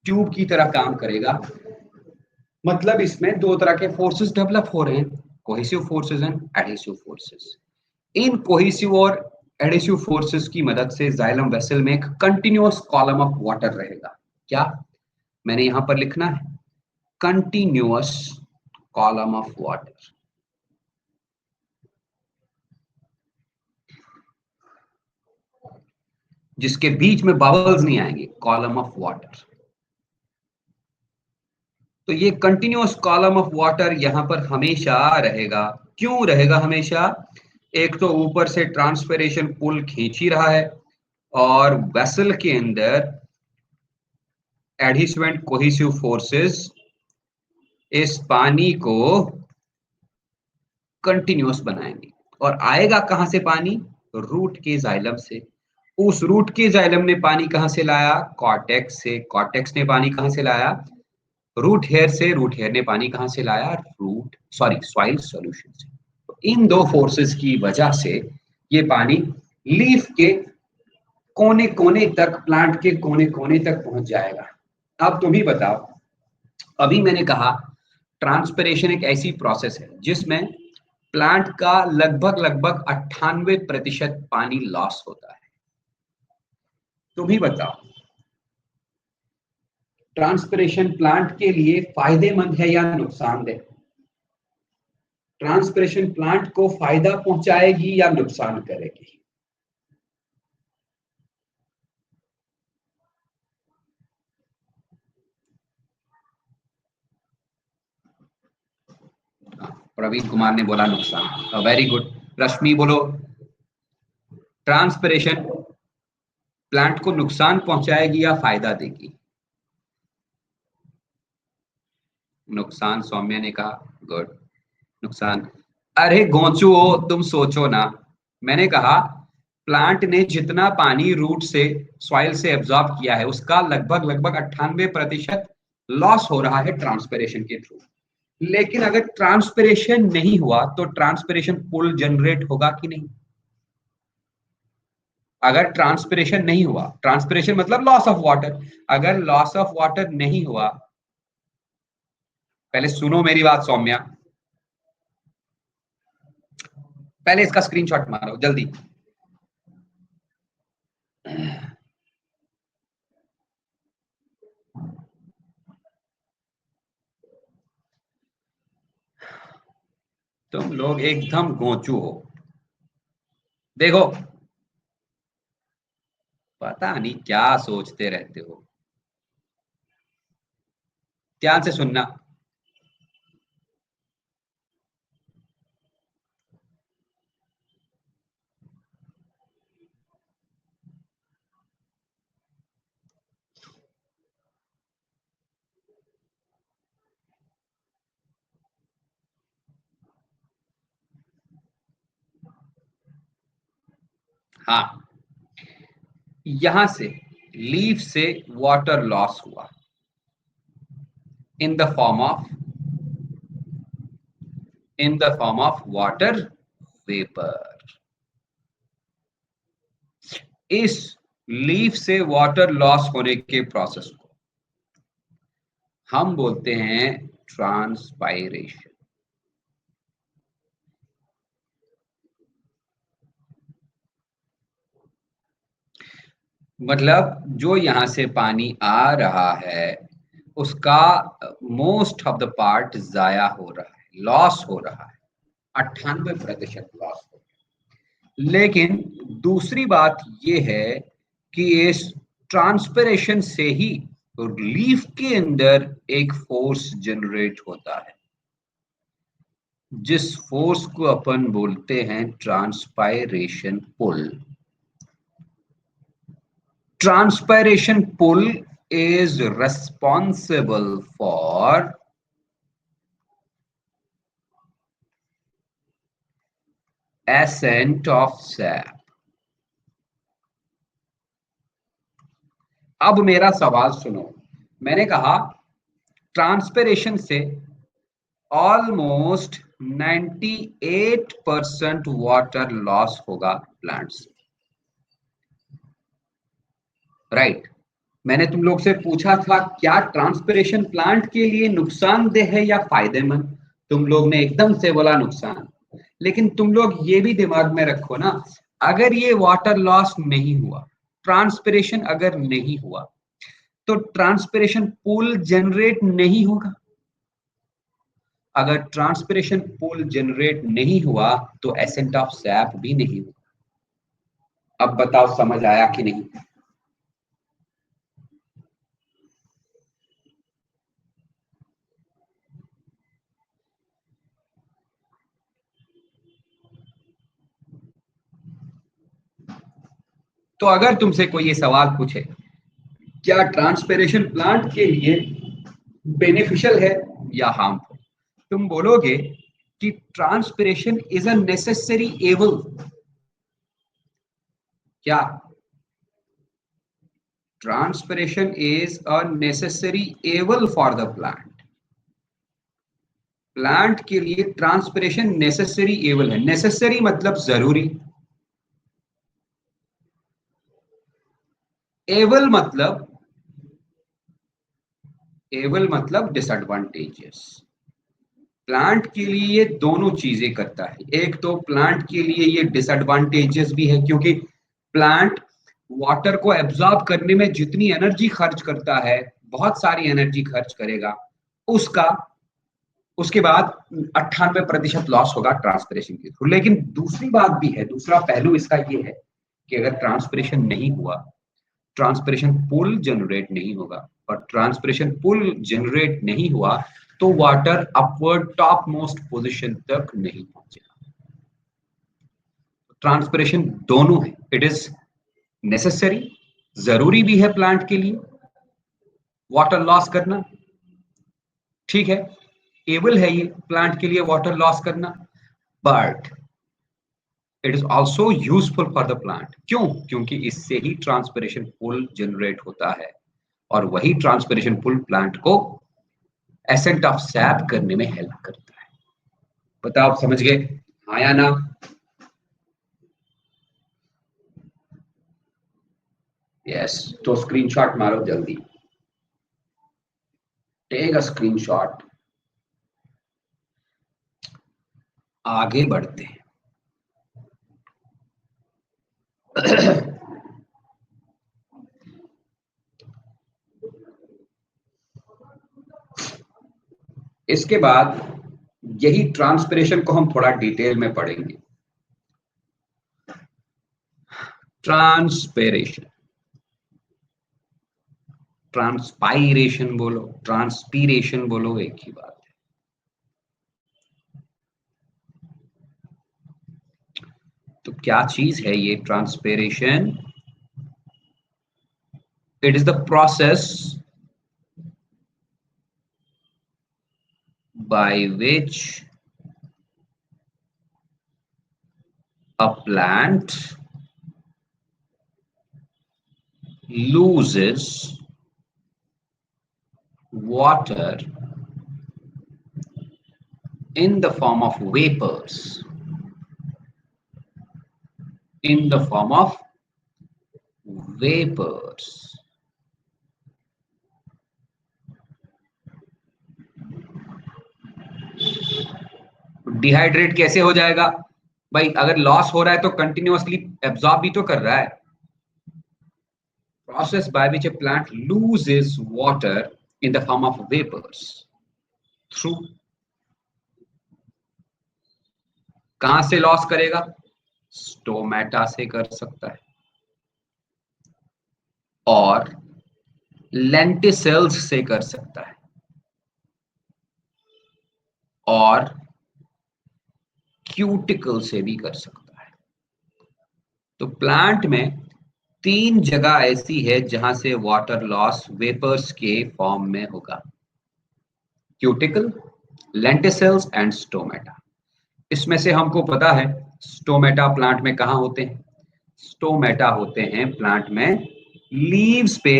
ट्यूब की तरह काम करेगा। मतलब इसमें दो तरह के फोर्सेस डेवलप हो रहे हैं, cohesive forces and adhesive forces. In cohesive और एडहेसिव फोर्सेस की मदद से जाइलम वेसल में एक कंटिन्यूअस कॉलम ऑफ वाटर रहेगा। क्या मैंने यहां पर लिखना है? कंटिन्यूअस कॉलम ऑफ वाटर, जिसके बीच में बबल्स नहीं आएंगे, कॉलम ऑफ वाटर। तो ये कंटिन्यूअस कॉलम ऑफ वाटर यहां पर हमेशा रहेगा। क्यों रहेगा हमेशा? एक तो ऊपर से ट्रांसपिरेशन पुल खींच ही रहा है, और वेसल के अंदर एडहेसिव एंड कोहेसिव फोर्सेस इस पानी को कंटिन्यूअस बनाएंगे। और आएगा कहां से पानी? रूट के जाइलम से। उस रूट के जाइलम ने पानी कहां से लाया? कॉर्टेक्स से। कॉर्टेक्स ने पानी कहां से लाया? रूट हेयर से। रूट हेयर ने पानी कहां से लाया? सॉइल सॉल्यूशन से। तो इन दो फोर्सेस की वजह से ये पानी लीफ के कोने कोने तक, प्लांट के कोने कोने तक पहुंच जाएगा। अब तुम ही बताओ, अभी मैंने कहा ट्रांसपिरेशन एक ऐसी प्रोसेस है जिसमें प्लांट का लगभग लगभग 98% पानी लॉस होता है। तुम ही बताओ, ट्रांसपिरेशन प्लांट के लिए फायदेमंद है या नुकसानदेह? ट्रांसपिरेशन प्लांट को फायदा पहुंचाएगी या नुकसान करेगी? प्रवीण कुमार ने बोला नुकसान। Very good. रश्मि बोलो, ट्रांसपिरेशन प्लांट को नुकसान पहुंचाएगी या फायदा देगी? नुकसान, सौम्या ने कहा। गुड, नुकसान। अरे गोचू हो, तुम सोचो ना, मैंने कहा प्लांट ने जितना पानी रूट से, सॉइल से एब्जॉर्ब किया है उसका लगभग लगभग 98% लॉस हो रहा है ट्रांसपिरेशन के थ्रू। लेकिन अगर ट्रांसपिरेशन नहीं हुआ तो ट्रांसपिरेशन पुल जनरेट होगा कि नहीं? अगर ट्रांसपिरेशन नहीं हुआ, ट्रांसपिरेशन मतलब लॉस ऑफ वाटर, अगर लॉस ऑफ वाटर नहीं हुआ, पहले सुनो मेरी बात सौम्या, पहले इसका स्क्रीनशॉट मारो जल्दी। तुम लोग एकदम गोचू हो। देखो, पता नहीं क्या सोचते रहते हो। ध्यान से सुनना। हाँ, यहां से लीफ से वाटर लॉस हुआ इन the form of water vapour. इस लीफ से वाटर लॉस होने के प्रोसेस को हम बोलते हैं ट्रांसपायरेशन। मतलब जो यहां से पानी आ रहा है उसका मोस्ट ऑफ द पार्ट जाया हो रहा है, लॉस हो रहा है, 98% लॉस हो रहा है। लेकिन दूसरी बात यह है कि इस ट्रांसपिरेशन से ही लीफ के अंदर एक फोर्स जनरेट होता है, जिस फोर्स को अपन बोलते हैं transpiration pull. Transpiration pull is responsible for ascent of sap. अब मेरा सवाल सुनो। मैंने कहा ट्रांसपिरेशन से ऑलमोस्ट 98% वाटर लॉस होगा प्लांट से, राइट? मैंने तुम लोग से पूछा था क्या ट्रांसपिरेशन प्लांट के लिए नुकसानदेह है या फायदेमंद, तुम लोग ने एकदम से बोला नुकसान। लेकिन तुम लोग ये भी दिमाग में रखो ना, अगर ये वाटर लॉस नहीं हुआ, ट्रांसपिरेशन अगर नहीं हुआ, तो ट्रांसपिरेशन पूल जनरेट नहीं होगा। अगर ट्रांसपिरेशन पूल जनरेट नहीं हुआ तो एसेंट ऑफ सैप भी नहीं हुआ। अब बताओ समझ आया कि नहीं? तो अगर तुमसे कोई ये सवाल पूछे क्या ट्रांसपिरेशन प्लांट के लिए बेनिफिशियल है या हार्मफुल, तुम बोलोगे कि transpiration is a necessary evil. क्या transpiration is a necessary evil for the plant? Plant के लिए ट्रांसपिरेशन नेसेसरी एवल है। नेसेसरी मतलब जरूरी, एवल मतलब डिसएडवांटेजेस। प्लांट के लिए ये दोनों चीजें करता है। एक तो प्लांट के लिए ये डिसएडवांटेजेस भी है क्योंकि प्लांट वाटर को एब्जॉर्ब करने में जितनी एनर्जी खर्च करता है, बहुत सारी एनर्जी खर्च करेगा, उसका उसके बाद 98% लॉस होगा ट्रांसपिरेशन के थ्रू। लेकिन दूसरी बात भी है, दूसरा पहलू इसका ये है कि अगर ट्रांसपिरेशन नहीं हुआ, ट्रांसपिरेशन पुल जनरेट नहीं होगा, और ट्रांसपिरेशन पुल जनरेट नहीं हुआ तो water upward top most position तक नहीं पहुंचेगा। ट्रांसपिरेशन दोनों है, इट इज नेसेसरी, जरूरी भी है प्लांट के लिए वाटर लॉस करना, ठीक है, एबल है ये प्लांट के लिए वाटर लॉस करना, but it is also useful for the plant. क्यों? क्योंकि इससे ही ट्रांसपिरेशन पुल जनरेट होता है, और वही ट्रांसपिरेशन पुल प्लांट को एसेंट ऑफ सैप करने में हेल्प करता है। बताओ आप समझ गए, हाँ या ना? यस, तो स्क्रीनशॉट मारो जल्दी, टेक अ स्क्रीनशॉट। आगे बढ़ते हैं। इसके बाद यही ट्रांसपिरेशन को हम थोड़ा डिटेल में पढ़ेंगे। ट्रांसपिरेशन, ट्रांसपाइरेशन बोलो, ट्रांसपीरेशन बोलो, एक ही बात है। तो क्या चीज है ये transpiration? It is the process by which a plant loses water in the form of vapors, in the form of vapors. Dehydrate कैसे हो जाएगा भाई? अगर लॉस हो रहा है तो कंटिन्यूअसली एब्जॉर्ब भी तो कर रहा है। Process by which a plant loses water in the form of vapors through, कहां से लॉस करेगा? स्टोमेटा से कर सकता है, और लेंटिसेल्स से कर सकता है, और क्यूटिकल से भी कर सकता है। तो प्लांट में तीन जगह ऐसी है जहां से वाटर लॉस वेपर्स के फॉर्म में होगा: क्यूटिकल, लेंटिसेल्स एंड स्टोमेटा। इसमें से हमको पता है स्टोमेटा प्लांट में कहां होते हैं? स्टोमेटा होते हैं प्लांट में लीव्स पे।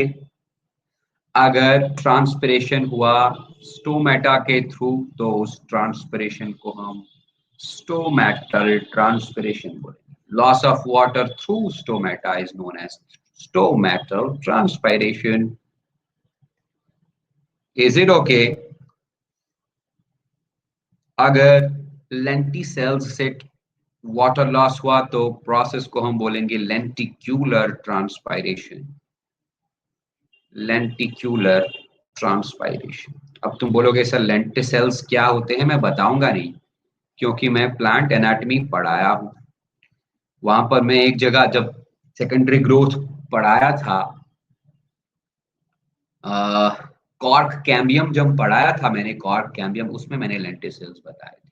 अगर ट्रांसपिरेशन हुआ स्टोमेटा के थ्रू तो उस ट्रांसपिरेशन को हम स्टोमेटल ट्रांसपिरेशन बोलेंगे। Loss of water through stomata is known as stomatal transpiration. Is it okay? अगर लेंटिसेल्स से वाटर लॉस हुआ तो प्रोसेस को हम बोलेंगे लेंटिक्यूलर ट्रांसपायरेशन, लेंटिक्यूलर ट्रांसपायरेशन। अब तुम बोलोगे सर लेंटिसेल्स क्या होते हैं? मैं बताऊंगा नहीं, क्योंकि मैं प्लांट एनाटॉमी पढ़ाया हूं। वहां पर मैं एक जगह जब सेकेंडरी ग्रोथ पढ़ाया था, कॉर्क कैम्बियम जब पढ़ाया था मैंने, कॉर्क कैम्बियम, उसमें मैंने लेंटिसेल्स बताए थे।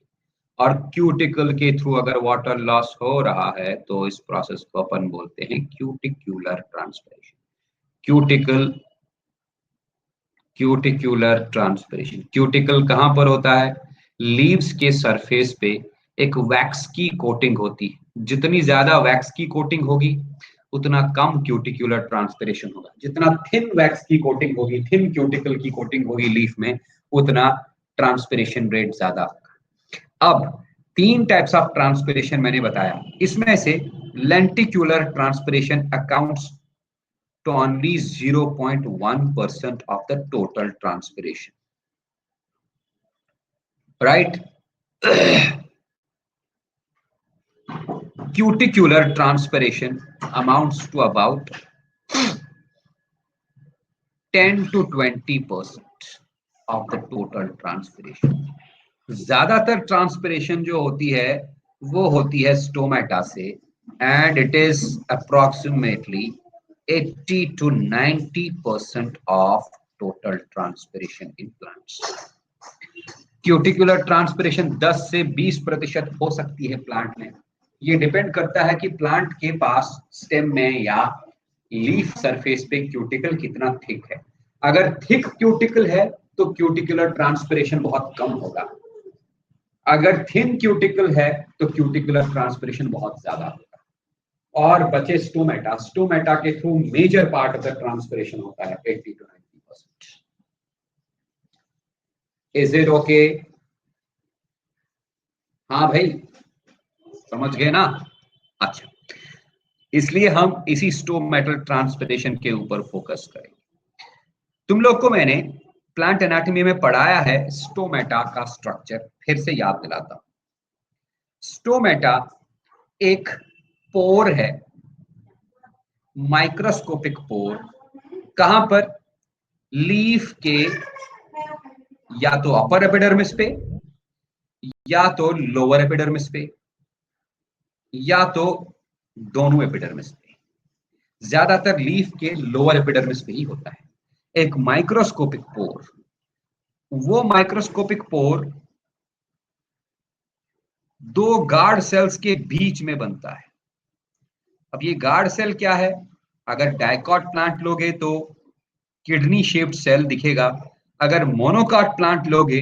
और क्यूटिकल के थ्रू अगर वाटर लॉस हो रहा है तो इस प्रोसेस को अपन बोलते हैं cuticular transpiration. Cuticle, cuticular transpiration. Cuticle कहां पर होता है? लीव्स के सरफेस पे एक वैक्स की कोटिंग होती है। जितनी ज्यादा वैक्स की कोटिंग होगी उतना कम क्यूटिक्यूलर ट्रांसपिरेशन होगा। जितना थिन वैक्स की कोटिंग होगी, थिन क्यूटिकल की कोटिंग होगी लीफ में, उतना ट्रांसपिरेशन रेट ज्यादा होगा। अब तीन टाइप्स ऑफ ट्रांसपिरेशन मैंने बताया, इसमें से लेंटिक्यूलर transpiration accounts to only 0.1% of the total transpiration, right? Cuticular transpiration amounts to about 10 to 20% of the total transpiration. ज्यादातर ट्रांसपिरेशन जो होती है वो होती है स्टोमेटा से, and it is approximately 80 to 90% of total transpiration in plants. Cuticular transpiration 10 से 20% हो सकती है प्लांट में। ये डिपेंड करता है कि प्लांट के पास स्टेम में या लीफ सरफेस पे क्यूटिकल कितना थिक है। अगर थिक क्यूटिकल है तो क्यूटिकुलर ट्रांसपिरेशन बहुत कम होगा। अगर थिन क्यूटिकल है तो क्यूटिकुलर ट्रांसपिरेशन बहुत ज्यादा होगा। और बचे स्टोमेटा, स्टोमेटा के through major part of the transpiration होता है, 80 to 90%। Is it okay? हाँ भाई, समझ गए ना? अच्छा, इसलिए हम इसी स्टोमेटल ट्रांसपोर्टेशन के ऊपर फोकस करेंगे। तुम लोग को मैंने प्लांट एनाटॉमी में पढ़ाया है स्टोमेटा का स्ट्रक्चर, फिर से याद दिलाता हूं। स्टोमेटा एक पोर है, माइक्रोस्कोपिक पोर। कहां पर? लीफ के या तो अपर एपिडर्मिस पे, या तो लोअर एपिडर्मिस पे, या तो दोनों एपिडर्मिस पे। ज्यादातर लीफ के लोअर एपिडर्मिस पे ही होता है। एक माइक्रोस्कोपिक पोर, वो माइक्रोस्कोपिक पोर दो गार्ड सेल्स के बीच में बनता है। अब ये गार्ड सेल क्या है? अगर डाइकॉट प्लांट लोगे तो किडनी शेप्ड सेल दिखेगा, अगर मोनोकॉट प्लांट लोगे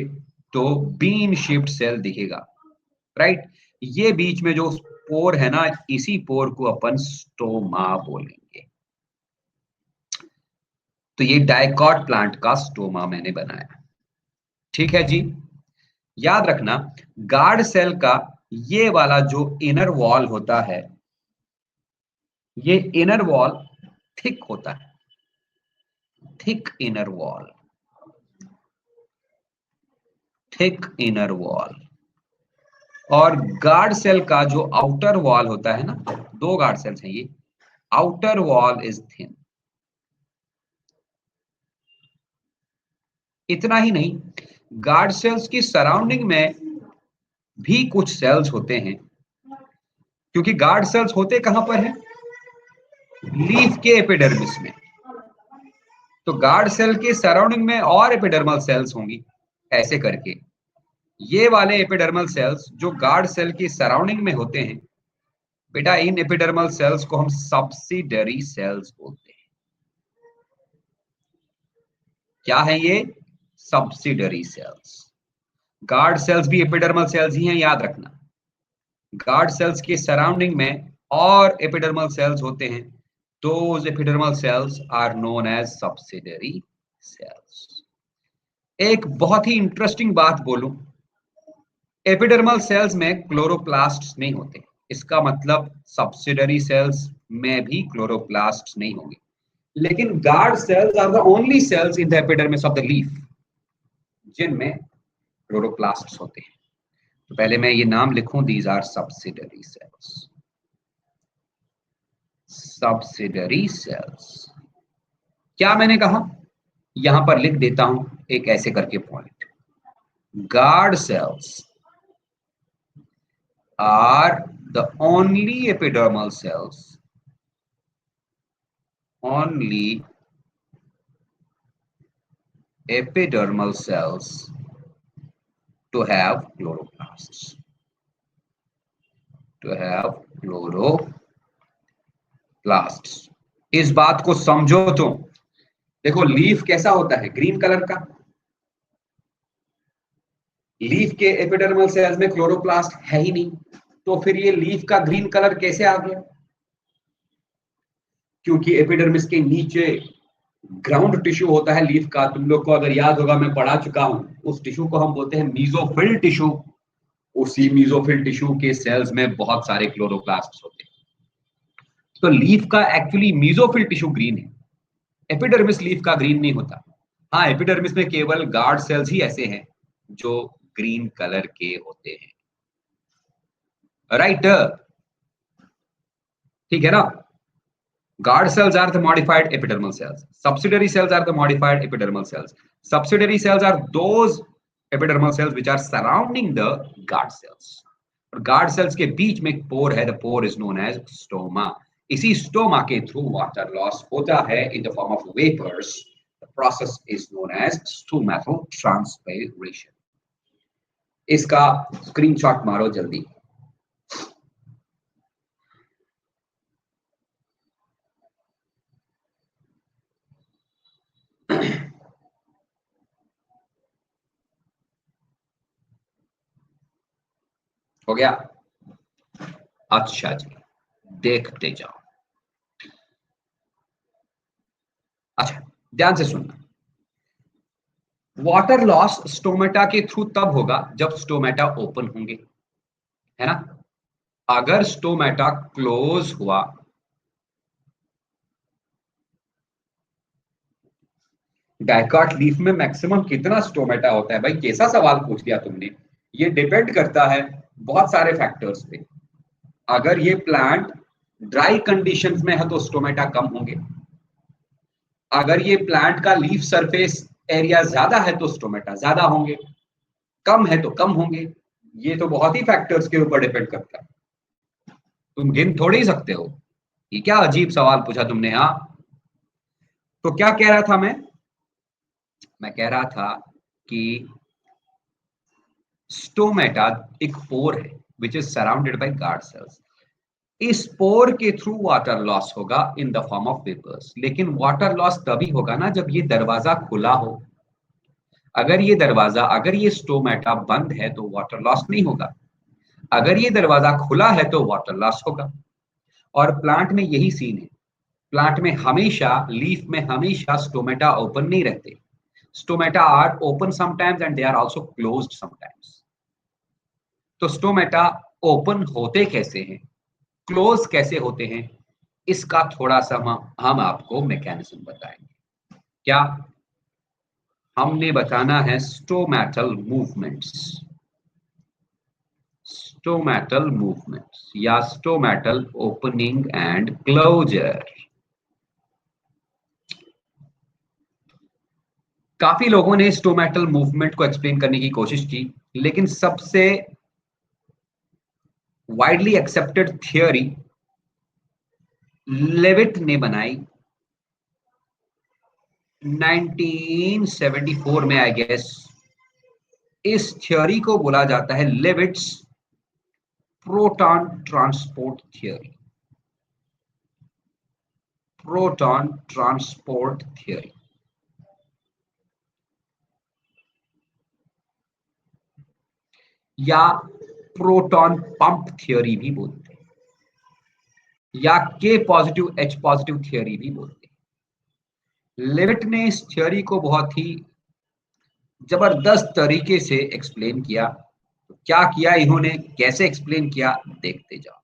तो बीन शेप्ड सेल दिखेगा, राइट। ये बीच में जो पोर है ना, इसी पोर को अपन स्टोमा बोलेंगे। तो ये डाइकॉट प्लांट का स्टोमा मैंने बनाया, ठीक है जी। याद रखना, गार्ड सेल का ये वाला जो इनर वॉल होता है, ये इनर वॉल थिक होता है, thick inner wall, thick inner wall. और गार्ड सेल का जो आउटर वॉल होता है ना, दो गार्ड सेल्स हैं ये, आउटर वॉल इज थिन। इतना ही नहीं, गार्ड सेल्स की सराउंडिंग में भी कुछ सेल्स होते हैं, क्योंकि गार्ड सेल्स होते कहां पर हैं? लीफ के एपिडर्मिस में। तो गार्ड सेल के सराउंडिंग में और एपिडर्मल सेल्स होंगी, ऐसे करके ये वाले एपिडर्मल सेल्स जो गार्ड सेल की सराउंडिंग में होते हैं, बेटा इन एपिडर्मल सेल्स को हम सब्सिडरी सेल्स बोलते हैं। क्या है ये? Subsidiary cells. गार्ड सेल्स भी एपिडर्मल सेल्स ही हैं, याद रखना। गार्ड सेल्स के सराउंडिंग में और एपिडर्मल सेल्स होते हैं, those epidermal cells are known as subsidiary cells। एक बहुत ही इंटरेस्टिंग बात बोलूं, एपिडर्मल सेल्स में क्लोरोप्लास्ट्स नहीं होते, इसका मतलब सब्सिडरी सेल्स में भी क्लोरोप्लास्ट्स नहीं होंगे। लेकिन guard cells are the only cells in the epidermis of the leaf जिनमें क्लोरोप्लास्ट्स होते हैं। तो पहले मैं ये नाम लिखूं, these are subsidiary cells. Subsidiary cells क्या मैंने कहा? यहां पर लिख देता हूं एक ऐसे करके point, guard cells are the only epidermal cells, only epidermal cells to have chloroplasts, to have chloroplasts। इस बात को समझो तो देखो, लीफ कैसा होता है? ग्रीन कलर का। लीफ के एपिडर्मल सेल्स में क्लोरोप्लास्ट है ही नहीं, तो फिर ये लीफ का ग्रीन कलर कैसे आ गया? क्योंकि एपिडर्मिस के नीचे ग्राउंड टिश्यू होता है लीफ का। तुम लोग को अगर याद होगा, मैं पढ़ा चुका हूं, उस टिश्यू को हम बोलते हैं मीजोफिल टिश्यू। उसी मीजोफिल टिश्यू के सेल्स में बहुत सारे क्लोरोप्लास्ट होते हैं। तो लीफ का एक्चुअली मीजोफिल टिश्यू ग्रीन है, एपिडर्मिस लीफ का ग्रीन नहीं होता। हाँ, एपिडर्मिस में केवल गार्ड सेल्स ही ऐसे हैं जो ग्रीन कलर के होते हैं, राइट? ठीक है ना? Guard cells are the modified epidermal cells. Subsidiary cells are the modified epidermal cells. Subsidiary cells are those epidermal cells which are surrounding the guard cells. और guard cells के बीच में एक pore है, the pore is known as stoma. इसी stoma के through water loss होता है in the form of vapors. The process is known as stomatotranspiration. इसका स्क्रीनशॉट मारो जल्दी। हो गया? अच्छा जी, देखते जाओ। अच्छा, ध्यान से सुनना। वाटर लॉस स्टोमेटा के थ्रू तब होगा जब स्टोमेटा ओपन होंगे, है ना? अगर स्टोमेटा क्लोज हुआ डाइकॉट लीफ में मैक्सिमम कितना स्टोमेटा होता है? भाई कैसा सवाल पूछ दिया तुमने। ये डिपेंड करता है बहुत सारे फैक्टर्स पे। अगर ये प्लांट ड्राई कंडीशंस में है तो स्टोमेटा कम होंगे। अगर ये प्लांट का लीफ सरफेस एरिया ज्यादा है तो स्टोमेटा ज्यादा होंगे। कम है तो कम होंगे। ये तो बहुत ही फैक्टर्स के ऊपर डिपेंड करता है। तुम गिन थोड़ी ही सकते हो। ये क्या अजीब सवाल पूछा तुमने। हाँ, तो क्या कह रहा था मैं कह रहा था कि स्टोमेटा एक पोर है which is surrounded by guard cells. इस पोर के थ्रू वाटर लॉस होगा in the form of vapours. लेकिन वाटर लॉस तभी होगा ना जब ये दरवाजा खुला हो। अगर ये स्टोमेटा बंद है तो वाटर लॉस नहीं होगा। अगर ये दरवाजा खुला है तो वाटर लॉस होगा। और प्लांट में यही सीन है। प्लांट में हमेशा लीफ में हमेशा स्टोमेटा ओपन नहीं रहते। Stomata are open sometimes and they are also closed sometimes. तो स्टोमेटा ओपन होते कैसे हैं, क्लोज कैसे होते हैं, इसका थोड़ा सा हम आपको मैकेनिज्म बताएंगे। क्या हमने बताना है? स्टोमेटल मूवमेंट्स या स्टोमेटल ओपनिंग एंड क्लोजर। काफी लोगों ने स्टोमेटल मूवमेंट को एक्सप्लेन करने की कोशिश की, लेकिन सबसे वाइडली एक्सेप्टेड थियोरी लेविट ने बनाई 1974 में, आई गेस। इस थ्योरी को बोला जाता है Levitt's proton transport theory. Proton transport theory या प्रोटॉन पंप थ्योरी भी बोलते हैं, या के पॉजिटिव एच पॉजिटिव थ्योरी भी बोलते हैं। लेविट ने इस थ्योरी को बहुत ही जबरदस्त तरीके से एक्सप्लेन किया। क्या किया इन्होंने, कैसे एक्सप्लेन किया, देखते जाओ।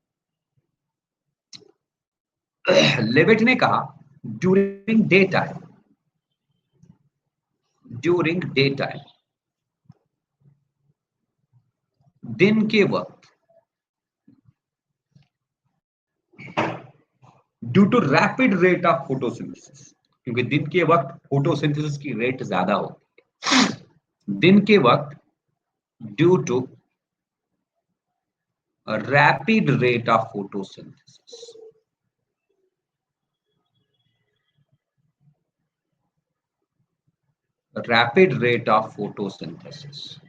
लेविट ने कहा ड्यूरिंग डे टाइम दिन के वक्त, due to rapid rate of photosynthesis, क्योंकि दिन के वक्त फोटोसिंथेसिस की रेट ज्यादा होती है। दिन के वक्त due to rapid rate of photosynthesis, rapid rate of photosynthesis,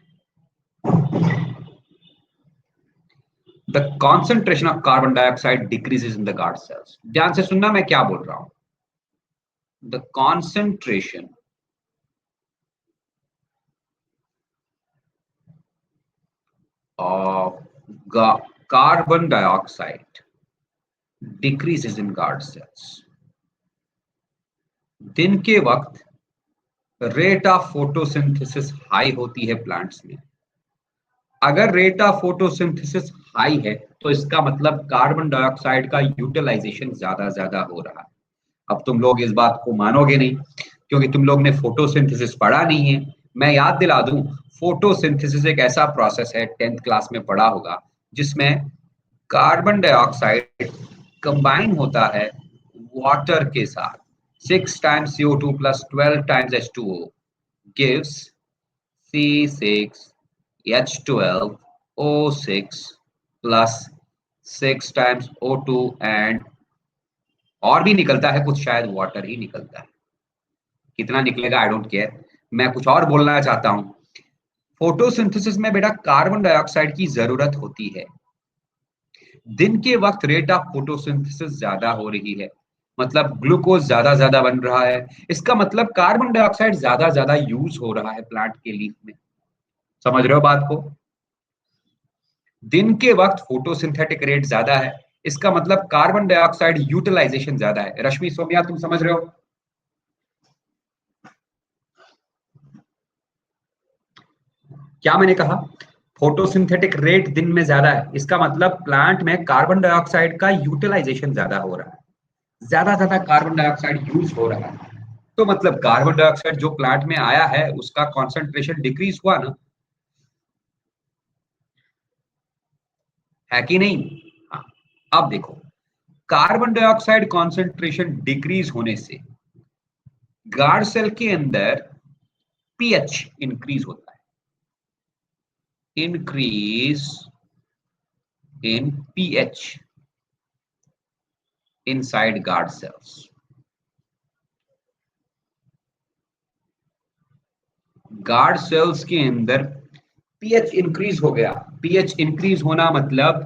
the concentration of carbon dioxide decreases in the guard cells। ध्यान से सुनना मैं क्या बोल रहा हूं। the concentration of carbon dioxide decreases in guard cells। दिन के वक्त रेट ऑफ फोटोसिंथेसिस हाई होती है प्लांट्स में। अगर रेट ऑफ फोटोसिंथेसिस हाई है तो इसका मतलब कार्बन डाइऑक्साइड का यूटिलाइजेशन ज्यादा हो रहा है। अब तुम लोग इस बात को मानोगे नहीं क्योंकि तुम लोग ने फोटोसिंथेसिस पढ़ा नहीं है। मैं याद दिला दूं, फोटोसिंथेसिस एक ऐसा प्रोसेस है, 10th क्लास में पढ़ा होगा, जिसमें कार्बन डाइऑक्साइड कंबाइन होता है वाटर के साथ। 6 times CO2 plus 12 times H2O gives C6H12O6 plus 6 times O2 and और भी निकलता है कुछ, शायद वाटर ही निकलता है। कितना निकलेगा आई डोंट केयर। मैं कुछ और बोलना चाहता हूं। फोटोसिंथेसिस में बेटा कार्बन डाइऑक्साइड की जरूरत होती है। दिन के वक्त रेट ऑफ फोटोसिंथेसिस ज्यादा हो रही है, मतलब ग्लूकोज ज्यादा बन रहा है। इसका मतलब कार्बन डाइऑक्साइड ज्यादा यूज हो रहा है प्लांट के लीफ में। समझ रहे हो बात को? दिन के वक्त फोटोसिंथेटिक रेट ज्यादा है, इसका मतलब कार्बन डाइऑक्साइड यूटिलाइजेशन ज्यादा है। रश्मि सोमिया तुम समझ रहे हो? क्या मैंने कहा? फोटोसिंथेटिक रेट दिन में ज्यादा है, इसका मतलब प्लांट में कार्बन डाइऑक्साइड का यूटिलाइजेशन ज्यादा हो रहा है, ज्यादा कार्बन डाइऑक्साइड यूज हो रहा है। तो मतलब कार्बन डाइऑक्साइड जो प्लांट में आया है उसका कॉन्सेंट्रेशन डिक्रीज हुआ ना, है कि नहीं? हाँ। अब देखो, कार्बन डाइऑक्साइड कॉन्सेंट्रेशन डिक्रीज होने से गार्ड सेल के अंदर पीएच इंक्रीज होता है, increase in pH inside guard cells. Guard cells के अंदर पीएच इंक्रीज हो गया। पीएच इंक्रीज होना मतलब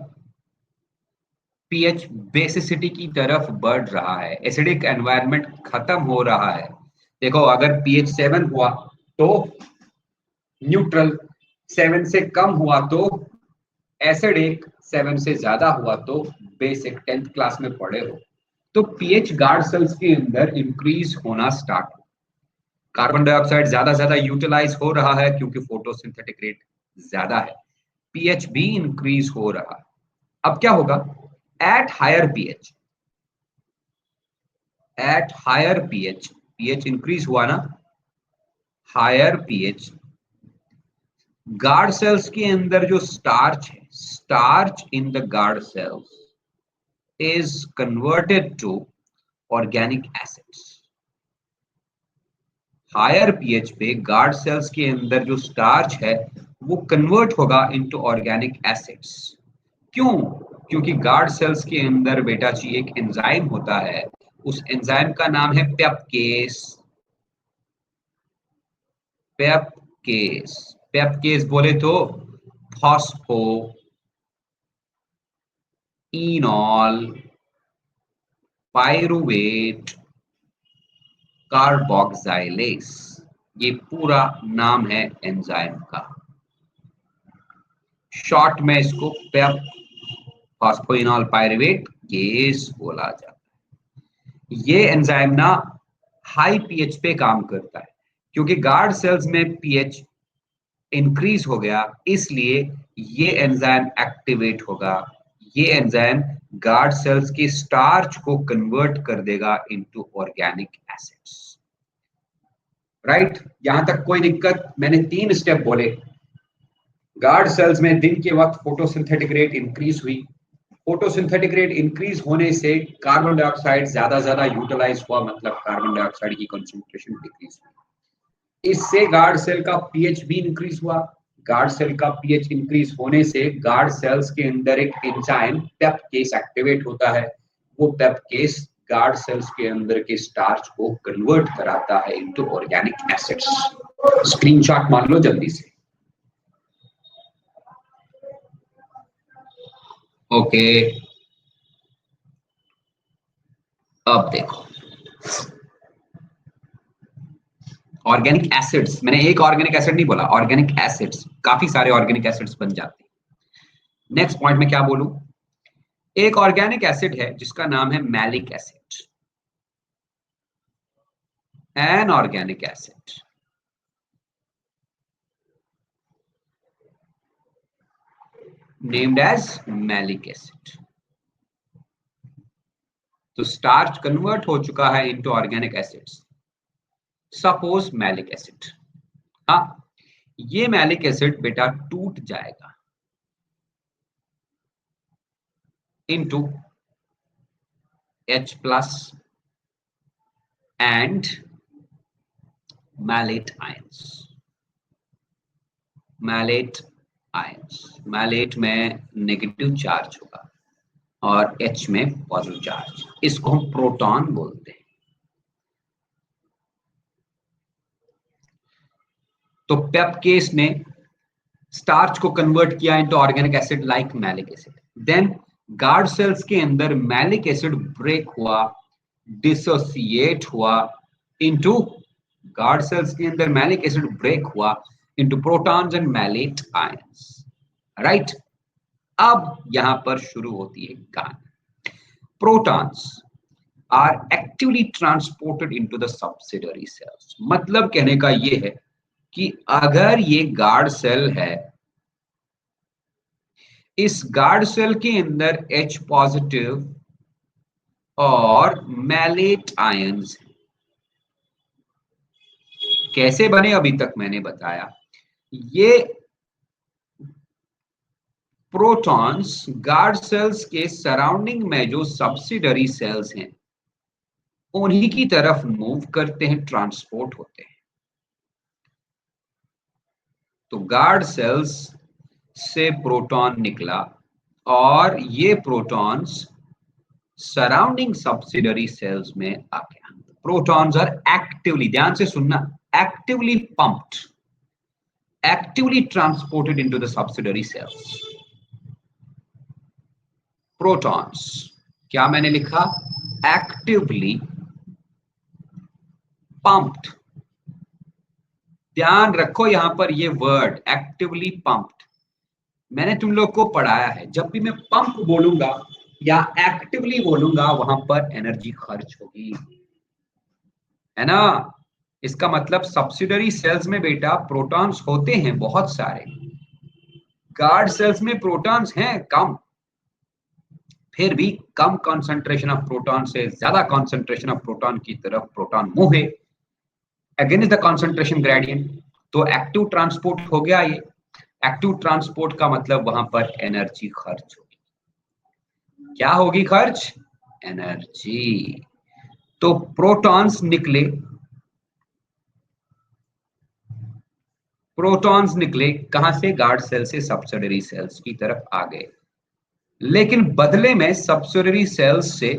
पीएच बेसिसिटी की तरफ बढ़ रहा है, एसिडिक एनवायरनमेंट खत्म हो रहा है। देखो, अगर पीएच 7 हुआ तो न्यूट्रल, 7 से कम हुआ तो एसिडिक, 7 से ज्यादा हुआ तो बेसिक। 10th क्लास में पढ़े हो। तो पीएच गार्ड सेल्स के अंदर इंक्रीज होना स्टार्ट हो, कार्बन डाइऑक्साइड ज्यादा यूटिलाइज हो रहा है क्योंकि फोटोसिंथेटिक रेट ज्यादा है, पीएच भी इंक्रीज हो रहा है। अब क्या होगा? At higher pH, at higher pH, pH increase हुआ ना, हायर पीएच, गार्ड सेल्स के अंदर जो स्टार्च है, starch in the guard cells is converted to organic acids. Higher pH पे गार्ड सेल्स के अंदर जो स्टार्च है वो कन्वर्ट होगा इनटू ऑर्गेनिक एसिड्स। क्यों? क्योंकि गार्ड सेल्स के अंदर बेटा जी एक एंजाइम होता है, उस एंजाइम का नाम है पेप्केस। पेप्केस, पेप्केस बोले तो फॉस्फो इनॉल पायरुवेट कार्बोक्सिलेज, ये पूरा नाम है एंजाइम का। शॉर्ट में इसको पेप फॉस्फोइनॉल पायरुवेट केस बोला जाता है। ये एंजाइम ना हाई पीएच पे काम करता है, क्योंकि गार्ड सेल्स में पीएच इंक्रीज हो गया, इसलिए ये एंजाइम एक्टिवेट होगा। ये एंजाइम गार्ड सेल्स की स्टार्च को कन्वर्ट कर देगा इनटू ऑर्गेनिक एसिड्स। राइट? यहां तक कोई दिक्कत? मैंने 3 स्टेप बोले। गार्ड सेल्स में दिन के वक्त फोटोसिंथेटिक रेट इंक्रीज हुई, फोटोसिंथेटिक रेट इंक्रीज होने से कार्बन डाइऑक्साइड ज्यादा यूटिलाइज हुआ, मतलब कार्बन डाइऑक्साइड की कंसंट्रेशन डिक्रीज हुई। इससे गार्ड सेल का पीएच भी इंक्रीज हुआ। गार्ड सेल का पीएच इंक्रीज होने से गार्ड सेल्स के अंदर एक एंजाइम पेप्केस एक्टिवेट होता है। वो पेप्केस गार्ड सेल्स के अंदर के स्टार्च को कन्वर्ट कराता है इनटू ऑर्गेनिक एसिड्स। स्क्रीनशॉट मान लो जल्दी से। ओके, अब देखो, ऑर्गेनिक एसिड्स, मैंने एक ऑर्गेनिक एसिड नहीं बोला, ऑर्गेनिक एसिड्स, काफी सारे ऑर्गेनिक एसिड्स बन जाते हैं। नेक्स्ट पॉइंट में क्या बोलूं? एक ऑर्गेनिक एसिड है जिसका नाम है malic acid, an organic acid named as malic acid. तो स्टार्च कन्वर्ट हो चुका है into organic acids. Suppose malic acid, हाँ, ये मैलिक एसिड बेटा टूट जाएगा into H plus and malate ions. Malate ions, malate में नेगेटिव चार्ज होगा और H में पॉजिटिव चार्ज, इसको हम प्रोटॉन बोलते हैं। तो पेप्केस ने स्टार्च को कन्वर्ट किया into organic acid like malic acid. Then guard cells के अंदर मैलिक एसिड ब्रेक हुआ, डिसोसिएट हुआ इनटू, गार्ड सेल्स के अंदर मैलिक एसिड ब्रेक हुआ into protons and malate ions. Right? अब यहां पर शुरू होती है कहानी। Protons are actively transported into the subsidiary cells. मतलब कहने का यह है कि अगर ये गार्ड सेल है, इस गार्ड सेल के अंदर H पॉजिटिव और मैलेट आयंस, कैसे बने अभी तक मैंने बताया। ये प्रोटॉन्स गार्ड सेल्स के सराउंडिंग में जो सब्सिडरी सेल्स हैं उन्हीं की तरफ मूव करते हैं, ट्रांसपोर्ट होते हैं। तो गार्ड सेल्स से प्रोटॉन निकला और ये प्रोटॉन्स सराउंडिंग सब्सिडरी सेल्स में आ गया। प्रोटॉन्स आर एक्टिवली, ध्यान से सुनना, actively pumped, actively transported into the subsidiary cells. Protons, क्या मैंने लिखा? Actively pumped. ध्यान रखो यहां पर ये वर्ड एक्टिवली पंप्ड, मैंने तुम लोग को पढ़ाया है, जब भी मैं पंप बोलूंगा या एक्टिवली बोलूंगा वहां पर एनर्जी खर्च होगी, है ना। इसका मतलब सब्सिडरी सेल्स में बेटा प्रोटॉन्स होते हैं बहुत सारे, गार्ड सेल्स में प्रोटॉन्स हैं कम, फिर भी कम कंसंट्रेशन ऑफ प्रोटॉन से ज्यादा कंसंट्रेशन ऑफ प्रोटॉन की तरफ प्रोटॉन मूव है अगेंस्ट द कंसंट्रेशन ग्रेडियंट। तो एक्टिव ट्रांसपोर्ट हो गया ये। एक्टिव ट्रांसपोर्ट का मतलब वहां पर एनर्जी खर्च होगी। क्या होगी खर्च? एनर्जी। तो प्रोटॉन्स निकले, प्रोटॉन्स निकले कहां से? गार्ड सेल से सब्सिडरी सेल्स की तरफ आ गए, लेकिन बदले में सब्सिडरी सेल्स से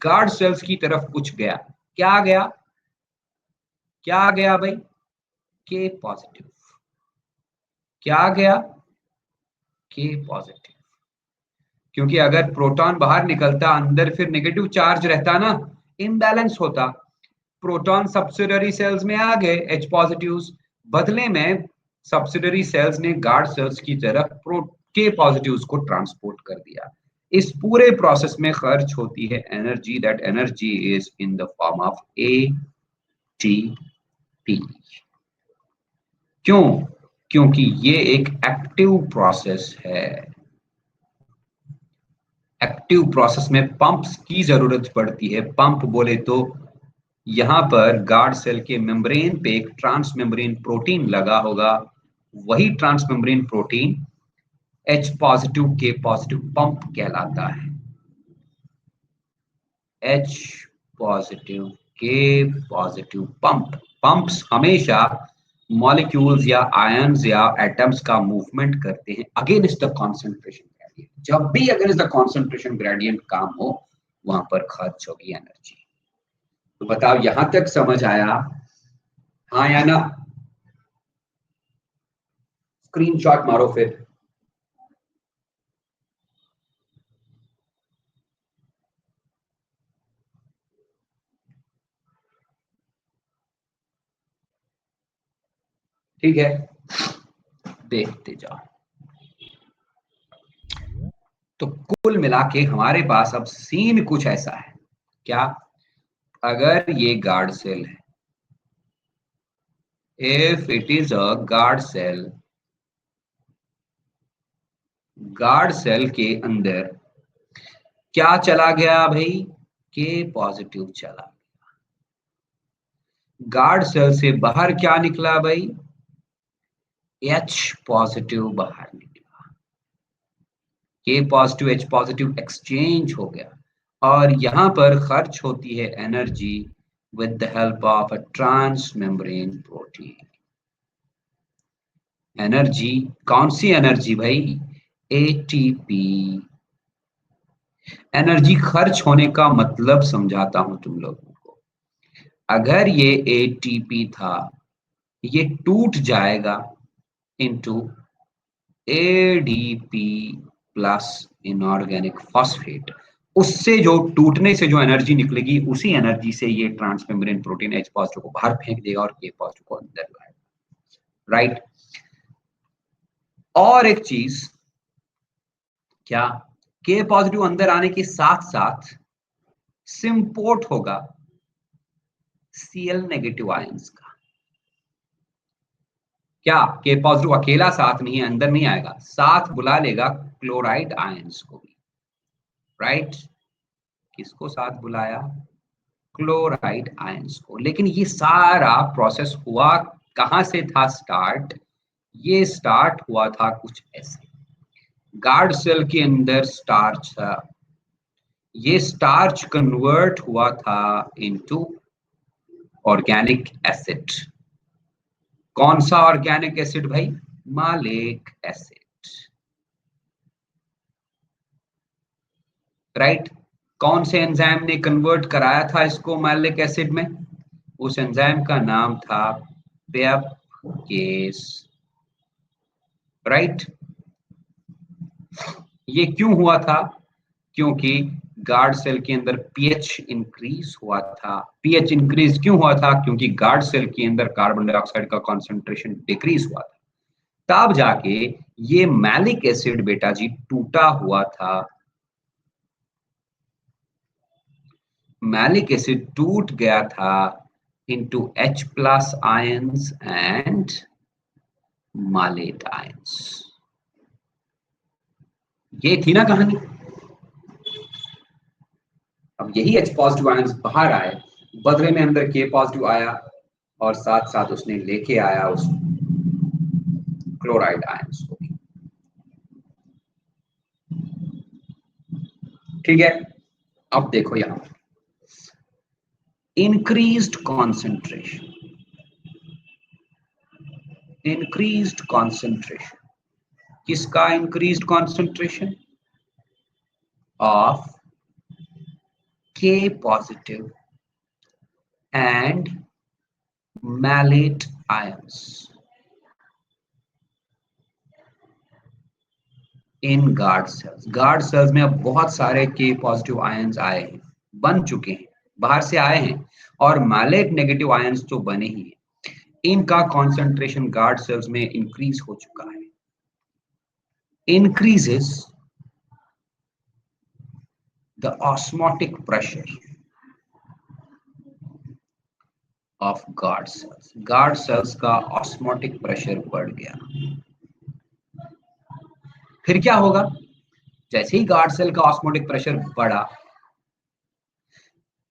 गार्ड सेल्स की तरफ कुछ गया। क्या गया? क्या गया भाई? के पॉजिटिव। क्या गया? के पॉजिटिव। क्योंकि अगर प्रोटॉन बाहर निकलता अंदर फिर नेगेटिव चार्ज रहता ना, इम्बैलेंस होता। प्रोटॉन सब्सिडरी सेल्स में आ गए H पॉजिटिव, बदले में सब्सिडरी सेल्स ने गार्ड सेल्स की तरफ के पॉजिटिव्स को ट्रांसपोर्ट कर दिया। इस पूरे प्रोसेस में खर्च होती है energy, that energy is in the form of ATP। क्यों? क्योंकि ये एक एक्टिव प्रोसेस है। एक्टिव प्रोसेस में पंप्स की जरूरत पड़ती है। पंप बोले तो यहां पर गार्ड सेल के मेम्ब्रेन पे एक ट्रांस मेम्ब्रेन प्रोटीन लगा होगा, वही trans membrane protein H positive K positive pump कहलाता है। H positive K positive pump. Pumps हमेशा मॉलिक्यूल्स या आयंस या एटम्स का मूवमेंट करते हैं अगेंस्ट द कॉन्सेंट्रेशन ग्रेडियंट। जब भी अगेंस्ट द कॉन्सेंट्रेशन ग्रेडियंट काम हो वहां पर खर्च होगी एनर्जी। तो बताओ यहां तक समझ आया? हाँ या ना? स्क्रीनशॉट मारो फिर। ठीक है, देखते जाओ। तो कुल मिला के हमारे पास अब सीन कुछ ऐसा है। क्या? अगर ये गार्ड सेल है, if it is a guard cell, guard cell के अंदर क्या चला गया भाई? के पॉजिटिव चला गया। गार्ड सेल से बाहर क्या निकला भाई? H पॉजिटिव बाहर निकला। के पॉजिटिव H पॉजिटिव एक्सचेंज हो गया और यहां पर खर्च होती है energy with the help of a trans membrane protein. Energy, कौन सी एनर्जी भाई? एटीपी। एनर्जी खर्च होने का मतलब समझाता हूं तुम लोगों को। अगर ये एटीपी था, ये टूट जाएगा into ADP plus inorganic phosphate. उससे जो टूटने से जो एनर्जी निकलेगी उसी एनर्जी से ये ट्रांसमेम्ब्रेन प्रोटीन H पॉजिटिव को बाहर फेंक देगा और के पॉजिटिव को अंदर लाएगा। राइट। और एक चीज, क्या? के पॉजिटिव अंदर आने के साथ साथ सिंपोर्ट होगा Cl नेगेटिव आयंस का। क्या? के पॉजिटिव अकेला साथ नहीं, अंदर नहीं आएगा, साथ बुला लेगा क्लोराइड आयंस को भी। राइट। किसको साथ बुलाया? क्लोराइड आयंस को। लेकिन ये सारा प्रोसेस हुआ कहां से था स्टार्ट? ये स्टार्ट हुआ था कुछ ऐसे, गार्ड सेल के अंदर स्टार्च था, ये स्टार्च कन्वर्ट हुआ था इनटू ऑर्गेनिक एसिड। कौन सा ऑर्गेनिक एसिड भाई? मालिक एसिड, राइट। कौन से एंजाइम ने कन्वर्ट कराया था इसको मैलिक एसिड में? उस एंजाइम का नाम था पेप्केस, राइट। ये क्यों हुआ था? क्योंकि गार्ड सेल के अंदर पीएच इंक्रीज हुआ था। पीएच इंक्रीज क्यों हुआ था? क्योंकि गार्ड सेल के अंदर कार्बन डाइऑक्साइड का कॉन्सेंट्रेशन डिक्रीज हुआ था, तब जाके ये मैलिक एसिड बेटा जी टूटा हुआ था। मैलिक एसिड टूट गया था into H plus ions and malate ions। ये थी ना कहानी। अब यही H पॉजिटिव आयंस बाहर आए, बदले में अंदर K पॉजिटिव आया और साथ साथ उसने लेके आया उस क्लोराइड आयंस को। ठीक है, अब देखो यहां इंक्रीज्ड कॉन्सेंट्रेशन, इंक्रीज्ड कॉन्सेंट्रेशन किसका? Increased concentration of K positive and malate ions in guard cells. Guard sales में अब बहुत सारे K पॉजिटिव आयंस आए हैं, बन चुके हैं, बाहर से आए हैं, और मैलेट नेगेटिव आयंस तो बने ही हैं। इनका कॉन्सेंट्रेशन गार्ड सेल्स में इंक्रीज हो चुका है। Increases the osmotic pressure of guard cells. Guard sales का ऑस्मोटिक प्रेशर बढ़ गया। फिर क्या होगा? जैसे ही गार्ड सेल का ऑस्मोटिक प्रेशर बढ़ा,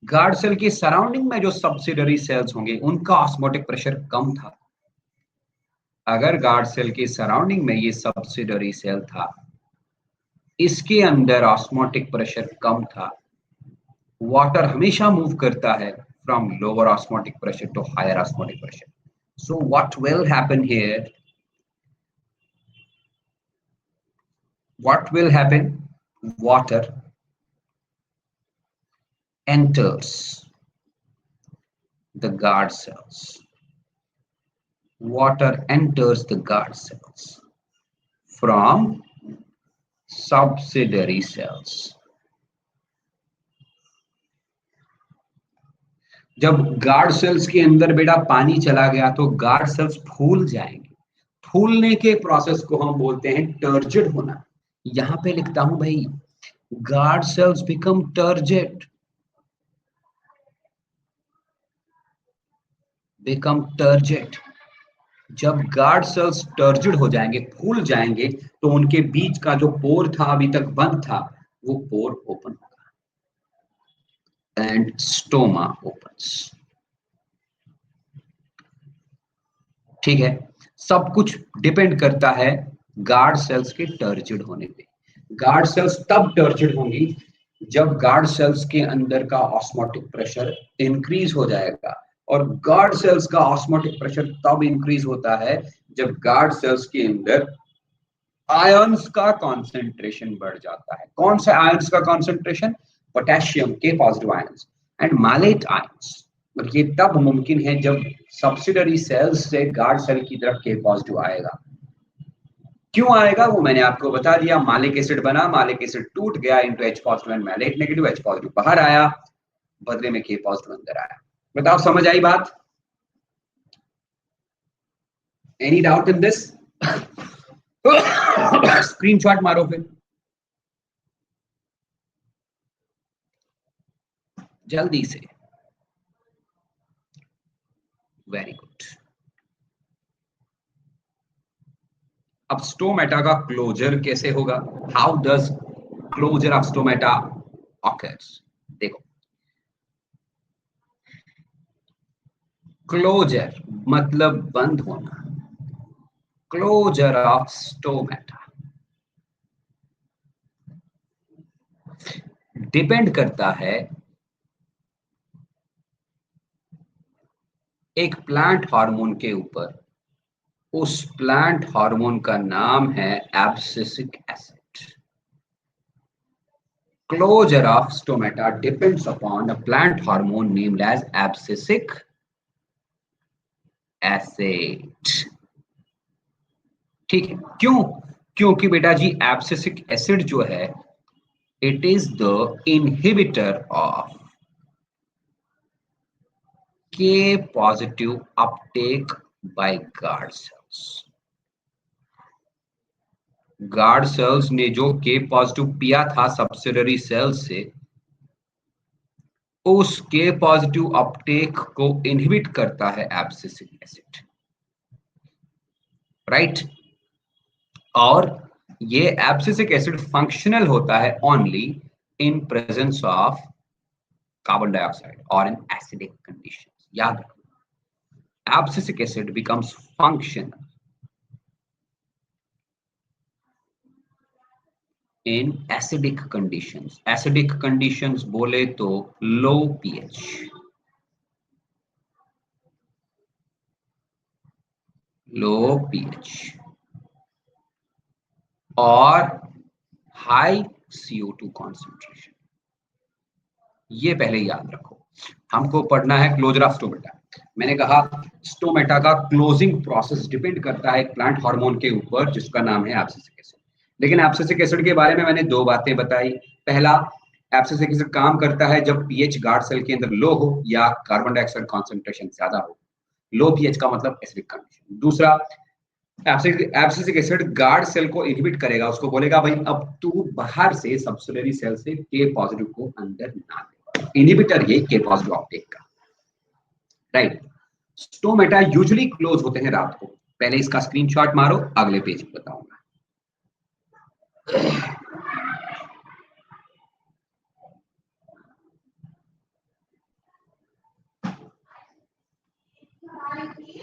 गार्ड सेल की सराउंडिंग में जो सब्सिडरी सेल्स होंगे उनका ऑस्मोटिक प्रेशर कम था। अगर गार्ड सेल के सराउंडिंग में ये सब्सिडरी सेल था, इसके अंदर ऑस्मोटिक प्रेशर कम था, वाटर हमेशा मूव करता है from lower osmotic pressure to higher osmotic pressure. So what will happen here? What will happen? Water enters the guard cells. Water enters the guard cells from subsidiary cells. जब guard cells के अंदर बेटा पानी चला गया तो guard cells फूल जाएंगे। फूलने के प्रोसेस को हम बोलते हैं टर्जिड होना। यहां पे लिखता हूं भाई, guard cells become turgid, become turgid. जब गार्ड सेल्स टर्जिड हो जाएंगे, फूल जाएंगे, तो उनके बीच का जो पोर था अभी तक बंद था, वो पोर ओपन होगा एंड स्टोमा ओपन्स। ठीक है, सब कुछ डिपेंड करता है गार्ड सेल्स के टर्जिड होने पे। गार्ड सेल्स तब टर्जिड होंगी जब गार्ड सेल्स के अंदर का ऑस्मोटिक प्रेशर इंक्रीज हो जाएगा, और गार्ड सेल्स का ऑस्मोटिक प्रेशर तब इंक्रीज होता है जब गार्ड सेल्स के अंदर आयंस का कॉन्सेंट्रेशन बढ़ जाता है। कौन से आयंस का concentration? Potassium K positive ions and malate ions. और ये तब मुमकिन है जब सब्सिडरी सेल्स से गार्ड सेल की तरफ के पॉजिटिव आएगा। क्यों आएगा वो मैंने आपको बता दिया। मालिक एसिड बना, मालिक एसिड टूट गया into H positive and malate negative, H positive बाहर आया, बदले में K पॉजिटिव अंदर आया। बताओ समझ आई बात? Any doubt in this? Screenshot मारो फिर जल्दी से। Very good. अब स्टोमेटा का क्लोजर कैसे होगा? How does closure of stomata occurs? देखो, क्लोजर मतलब बंद होना, क्लोजर ऑफ स्टोमेटा। डिपेंड करता है एक प्लांट हार्मोन के ऊपर। उस प्लांट हार्मोन का नाम है abscisic acid. Closure of stomata depends upon a plant hormone named as abscisic acid। ठीक है, क्यों? क्योंकि बेटा जी एब्सिसिक एसिड जो है it is the inhibitor of K positive uptake by guard cells. Guard cells ने जो के पॉजिटिव पिया था सब्सिडरी सेल्स से, उस के पॉजिटिव अपटेक को इनहिबिट करता है एब्सिसिक एसिड, राइट। और ये एब्सिसिक एसिड फंक्शनल होता है only in presence of carbon dioxide और इन एसिडिक कंडीशंस। याद रखो, abscisic acid becomes functional in acidic conditions. Acidic conditions बोले तो लो पीएच, लो पीएच और हाई CO2 कॉन्सेंट्रेशन। ये पहले याद रखो। हमको पढ़ना है क्लोजर ऑफ स्टोमेटा। मैंने कहा स्टोमेटा का क्लोजिंग प्रोसेस डिपेंड करता है एक प्लांट हार्मोन के ऊपर जिसका नाम है एब्सिसिक एसिड। लेकिन एब्सिसिक एसिड के बारे में मैंने दो बातें बताई। पहला, एब्सिसिक एसिड काम करता है जब पीएच गार्ड सेल के अंदर लो हो या कार्बन डाइऑक्साइड कॉन्सेंट्रेशन ज्यादा हो। लो पीएच का मतलब एसिडिक कंडीशन। दूसरा, एब्सिसिक एसिड गार्ड सेल को इनहिबिट करेगा, उसको बोलेगा भाई अब तू बाहर से सब्सिडरी सेल से के पॉजिटिव को अंदर ना ले। इनहिबिटर ये के पॉजिटिव अपटेक का, राइट। स्टोमेटा यूजुअली क्लोज होते हैं रात को। पहले इसका स्क्रीनशॉट मारो, अगले पेज पे बताऊंगा।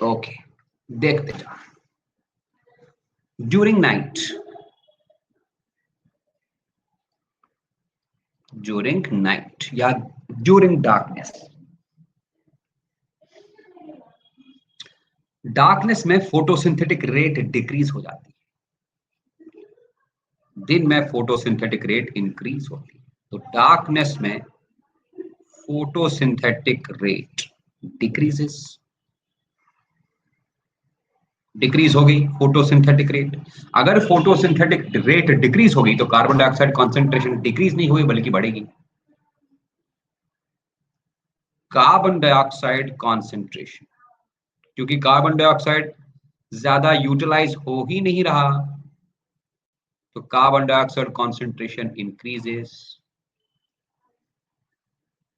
ओके, देखते जाओ। ड्यूरिंग नाइट, ड्यूरिंग नाइट या ड्यूरिंग डार्कनेस, डार्कनेस में फोटोसिंथेटिक रेट डिक्रीज हो जाती है, दिन में फोटोसिंथेटिक रेट इंक्रीज होती है। तो डार्कनेस में फोटोसिंथेटिक रेट डिक्रीजेस, डिक्रीज हो गई फोटोसिंथेटिक रेट। अगर फोटोसिंथेटिक रेट डिक्रीज होगी तो कार्बन डाइऑक्साइड कॉन्सेंट्रेशन डिक्रीज नहीं हुई बल्कि बढ़ेगी। कार्बन डाइऑक्साइड कॉन्सेंट्रेशन, क्योंकि कार्बन डाइऑक्साइड ज्यादा यूटिलाइज हो ही नहीं रहा, तो carbon dioxide concentration increases.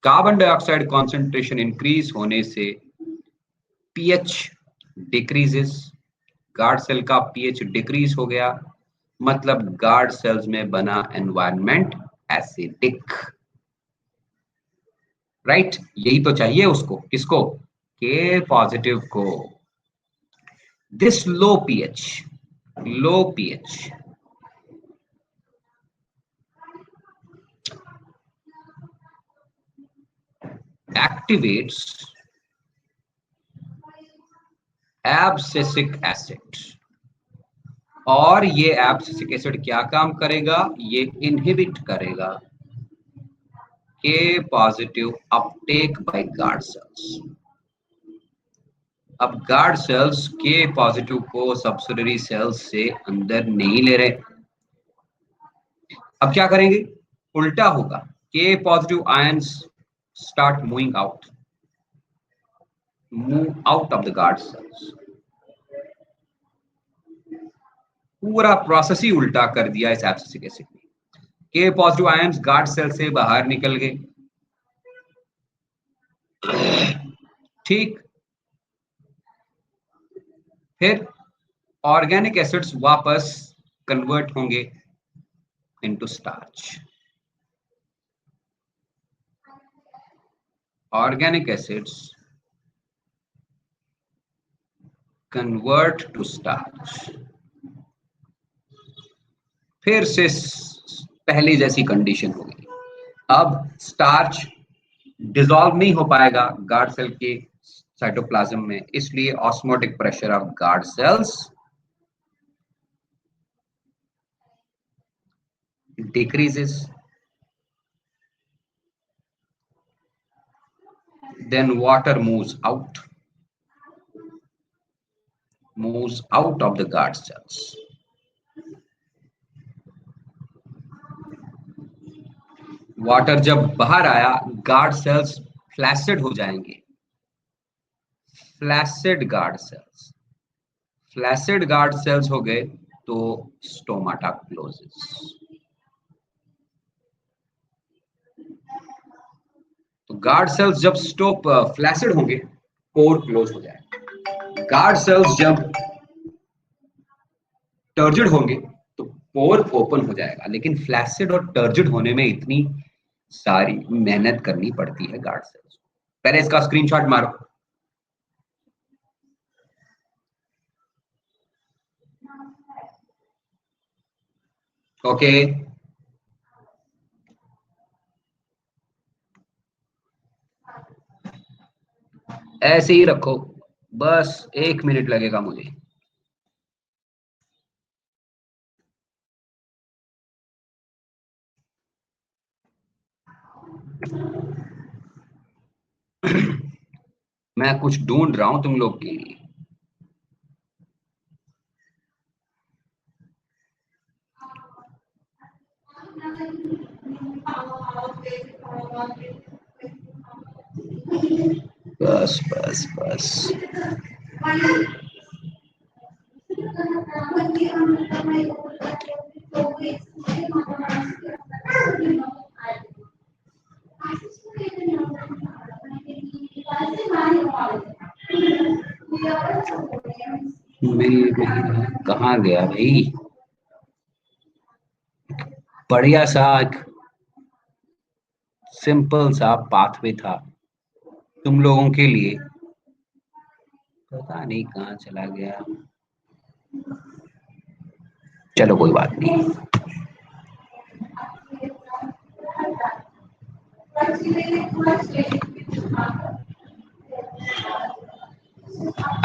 Carbon dioxide concentration increase होने से पीएच डिक्रीजेस। गार्ड सेल का पीएच डिक्रीज हो गया, मतलब गार्ड सेल्स में बना एनवायरनमेंट एसिडिक, राइट। यही तो चाहिए उसको, किसको? के पॉजिटिव को। This low pH, low pH activates abscisic acid, और ये एब्सिसिक एसिड क्या काम करेगा? ये इनहिबिट करेगा K positive uptake by guard cells. अब गार्ड सेल्स के पॉजिटिव को सब्सिडरी सेल्स से अंदर नहीं ले रहे, अब क्या करेंगे? उल्टा होगा, के positive ions start moving out, move out of the guard sales. पूरा प्रोसेस ही उल्टा कर दिया इस एब्सिसिक एसिड ने। के पॉजिटिव आयंस गार्ड सेल से बाहर निकल गए, ठीक। फिर ऑर्गेनिक एसिड्स वापस कन्वर्ट होंगे into starch. Organic acids convert to starch. फिर से पहली जैसी कंडीशन होगी। अब स्टार्च डिसॉल्व नहीं हो पाएगा गार्ड सेल के साइटोप्लाज्म में, इसलिए osmotic pressure of guard sales decreases, then water moves out of the guard cells. Water जब बाहर आया, गार्ड सेल्स फ्लैसिड हो जाएंगे। फ्लैसिड गार्ड सेल्स हो गए तो स्टोमाटा क्लोजेस। तो गार्ड सेल्स जब फ्लैसिड होंगे, पोर क्लोज हो जाएगा। गार्ड सेल्स जब टर्जिड होंगे तो पोर ओपन हो जाएगा। लेकिन फ्लैसिड और टर्जिड होने में इतनी सारी मेहनत करनी पड़ती है गार्ड सेल्स को। पहले इसका स्क्रीनशॉट मारो। ओके, ऐसे ही रखो, बस 1 मिनट लगेगा मुझे। मैं कुछ ढूंढ रहा हूं तुम लोग के लिए। बस बस बस। कहाँ गया भाई? बढ़िया सा एक सिंपल सा पाथवे था तुम लोगों के लिए, पता नहीं कहाँ चला गया। चलो कोई बात नहीं।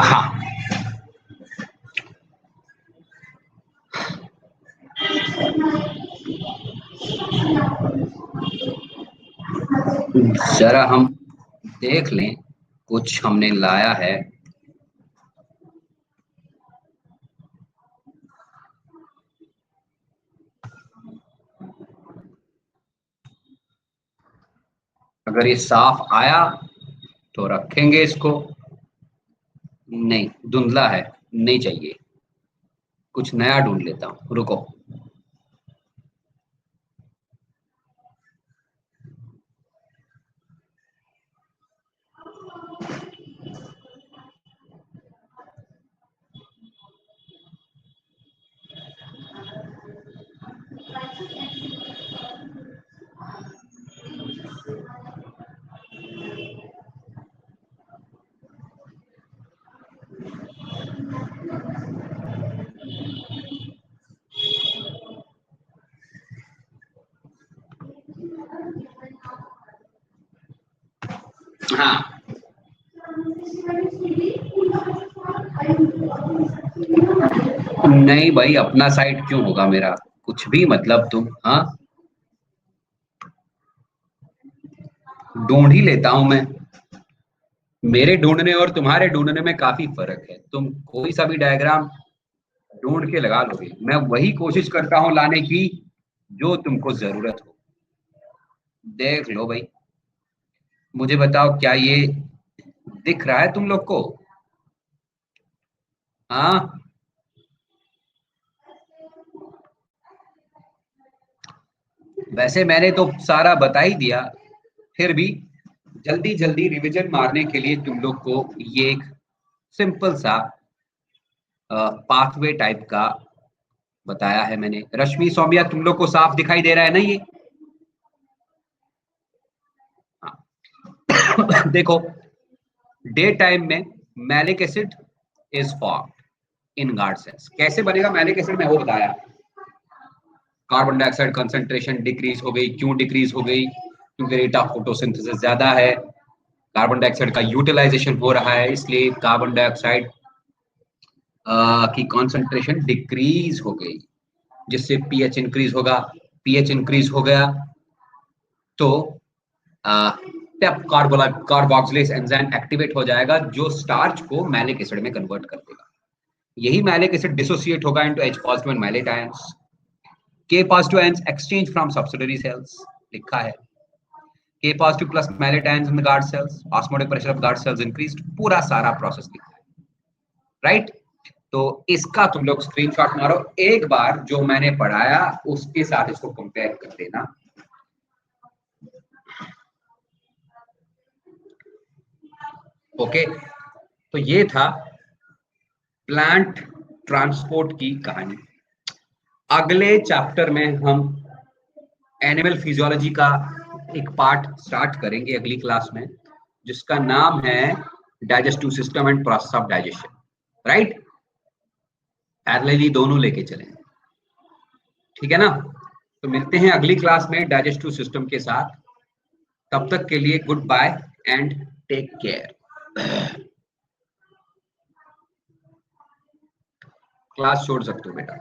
हाँ, जरा हम देख लें, कुछ हमने लाया है। अगर ये साफ आया तो रखेंगे इसको। नहीं, धुंधला है, नहीं चाहिए। कुछ नया ढूंढ लेता हूँ, रुको। हाँ, नहीं भाई, अपना साइट क्यों होगा मेरा? कुछ भी मतलब तुम, हाँ। ढूंढ ही लेता हूं मैं। मेरे ढूंढने और तुम्हारे ढूंढने में काफी फर्क है। तुम कोई सा भी डायग्राम ढूंढ के लगा लोगे, मैं वही कोशिश करता हूं लाने की जो तुमको जरूरत हो। देख लो भाई, मुझे बताओ, क्या ये दिख रहा है तुम लोग को? हाँ, वैसे मैंने तो सारा बता ही दिया, फिर भी जल्दी जल्दी रिवीजन मारने के लिए तुम लोग को ये एक सिंपल सा पाथवे टाइप का बताया है मैंने। रश्मि, सौम्या, तुम लोग को साफ दिखाई दे रहा है ना ये? हाँ। देखो, डे टाइम में malic acid is formed in guard cells. कैसे बनेगा मैलिक एसिड, मैं वो बताया। कार्बन डाइऑक्साइड कंसंट्रेशन डिक्रीज हो गई। क्यों डिक्रीज हो गई? क्योंकि रेट ऑफ फोटोसिंथेसिस ज्यादा है, कार्बन डाइऑक्साइड का यूटिलाइजेशन हो रहा है, इसलिए कार्बन डाइऑक्साइड की कंसंट्रेशन डिक्रीज हो गई, जिससे पीएच इंक्रीज होगा। पीएच इंक्रीज हो गया तो कार्बोक्सिलेज एंजाइम एक्टिवेट हो जाएगा, जो स्टार्च को मैलिक एसिड में कन्वर्ट कर देगा। यही मैलिक एसिड डिसोसिएट होगा into H positive and malate ions. K positive ions exchange from subsidiary cells, लिखा है। K positive plus malate ions in the guard cells, osmotic pressure of guard cells increased, पूरा सारा process लिखा है, right. तो इसका तुम लोग स्क्रीनशॉट मारो, एक बार जो मैंने पढ़ाया उसके साथ इसको कंपेयर कर देना। ओके, तो ये था प्लांट ट्रांसपोर्ट की कहानी। अगले चैप्टर में हम एनिमल फिजियोलॉजी का एक पार्ट स्टार्ट करेंगे अगली क्लास में, जिसका नाम है digestive system and process of digestion, right. Parallelly दोनों लेके चलेंगे, ठीक है ना। तो मिलते हैं अगली क्लास में डाइजेस्टिव सिस्टम के साथ। तब तक के लिए good bye and take care. Class छोड़ सकते हो बेटा।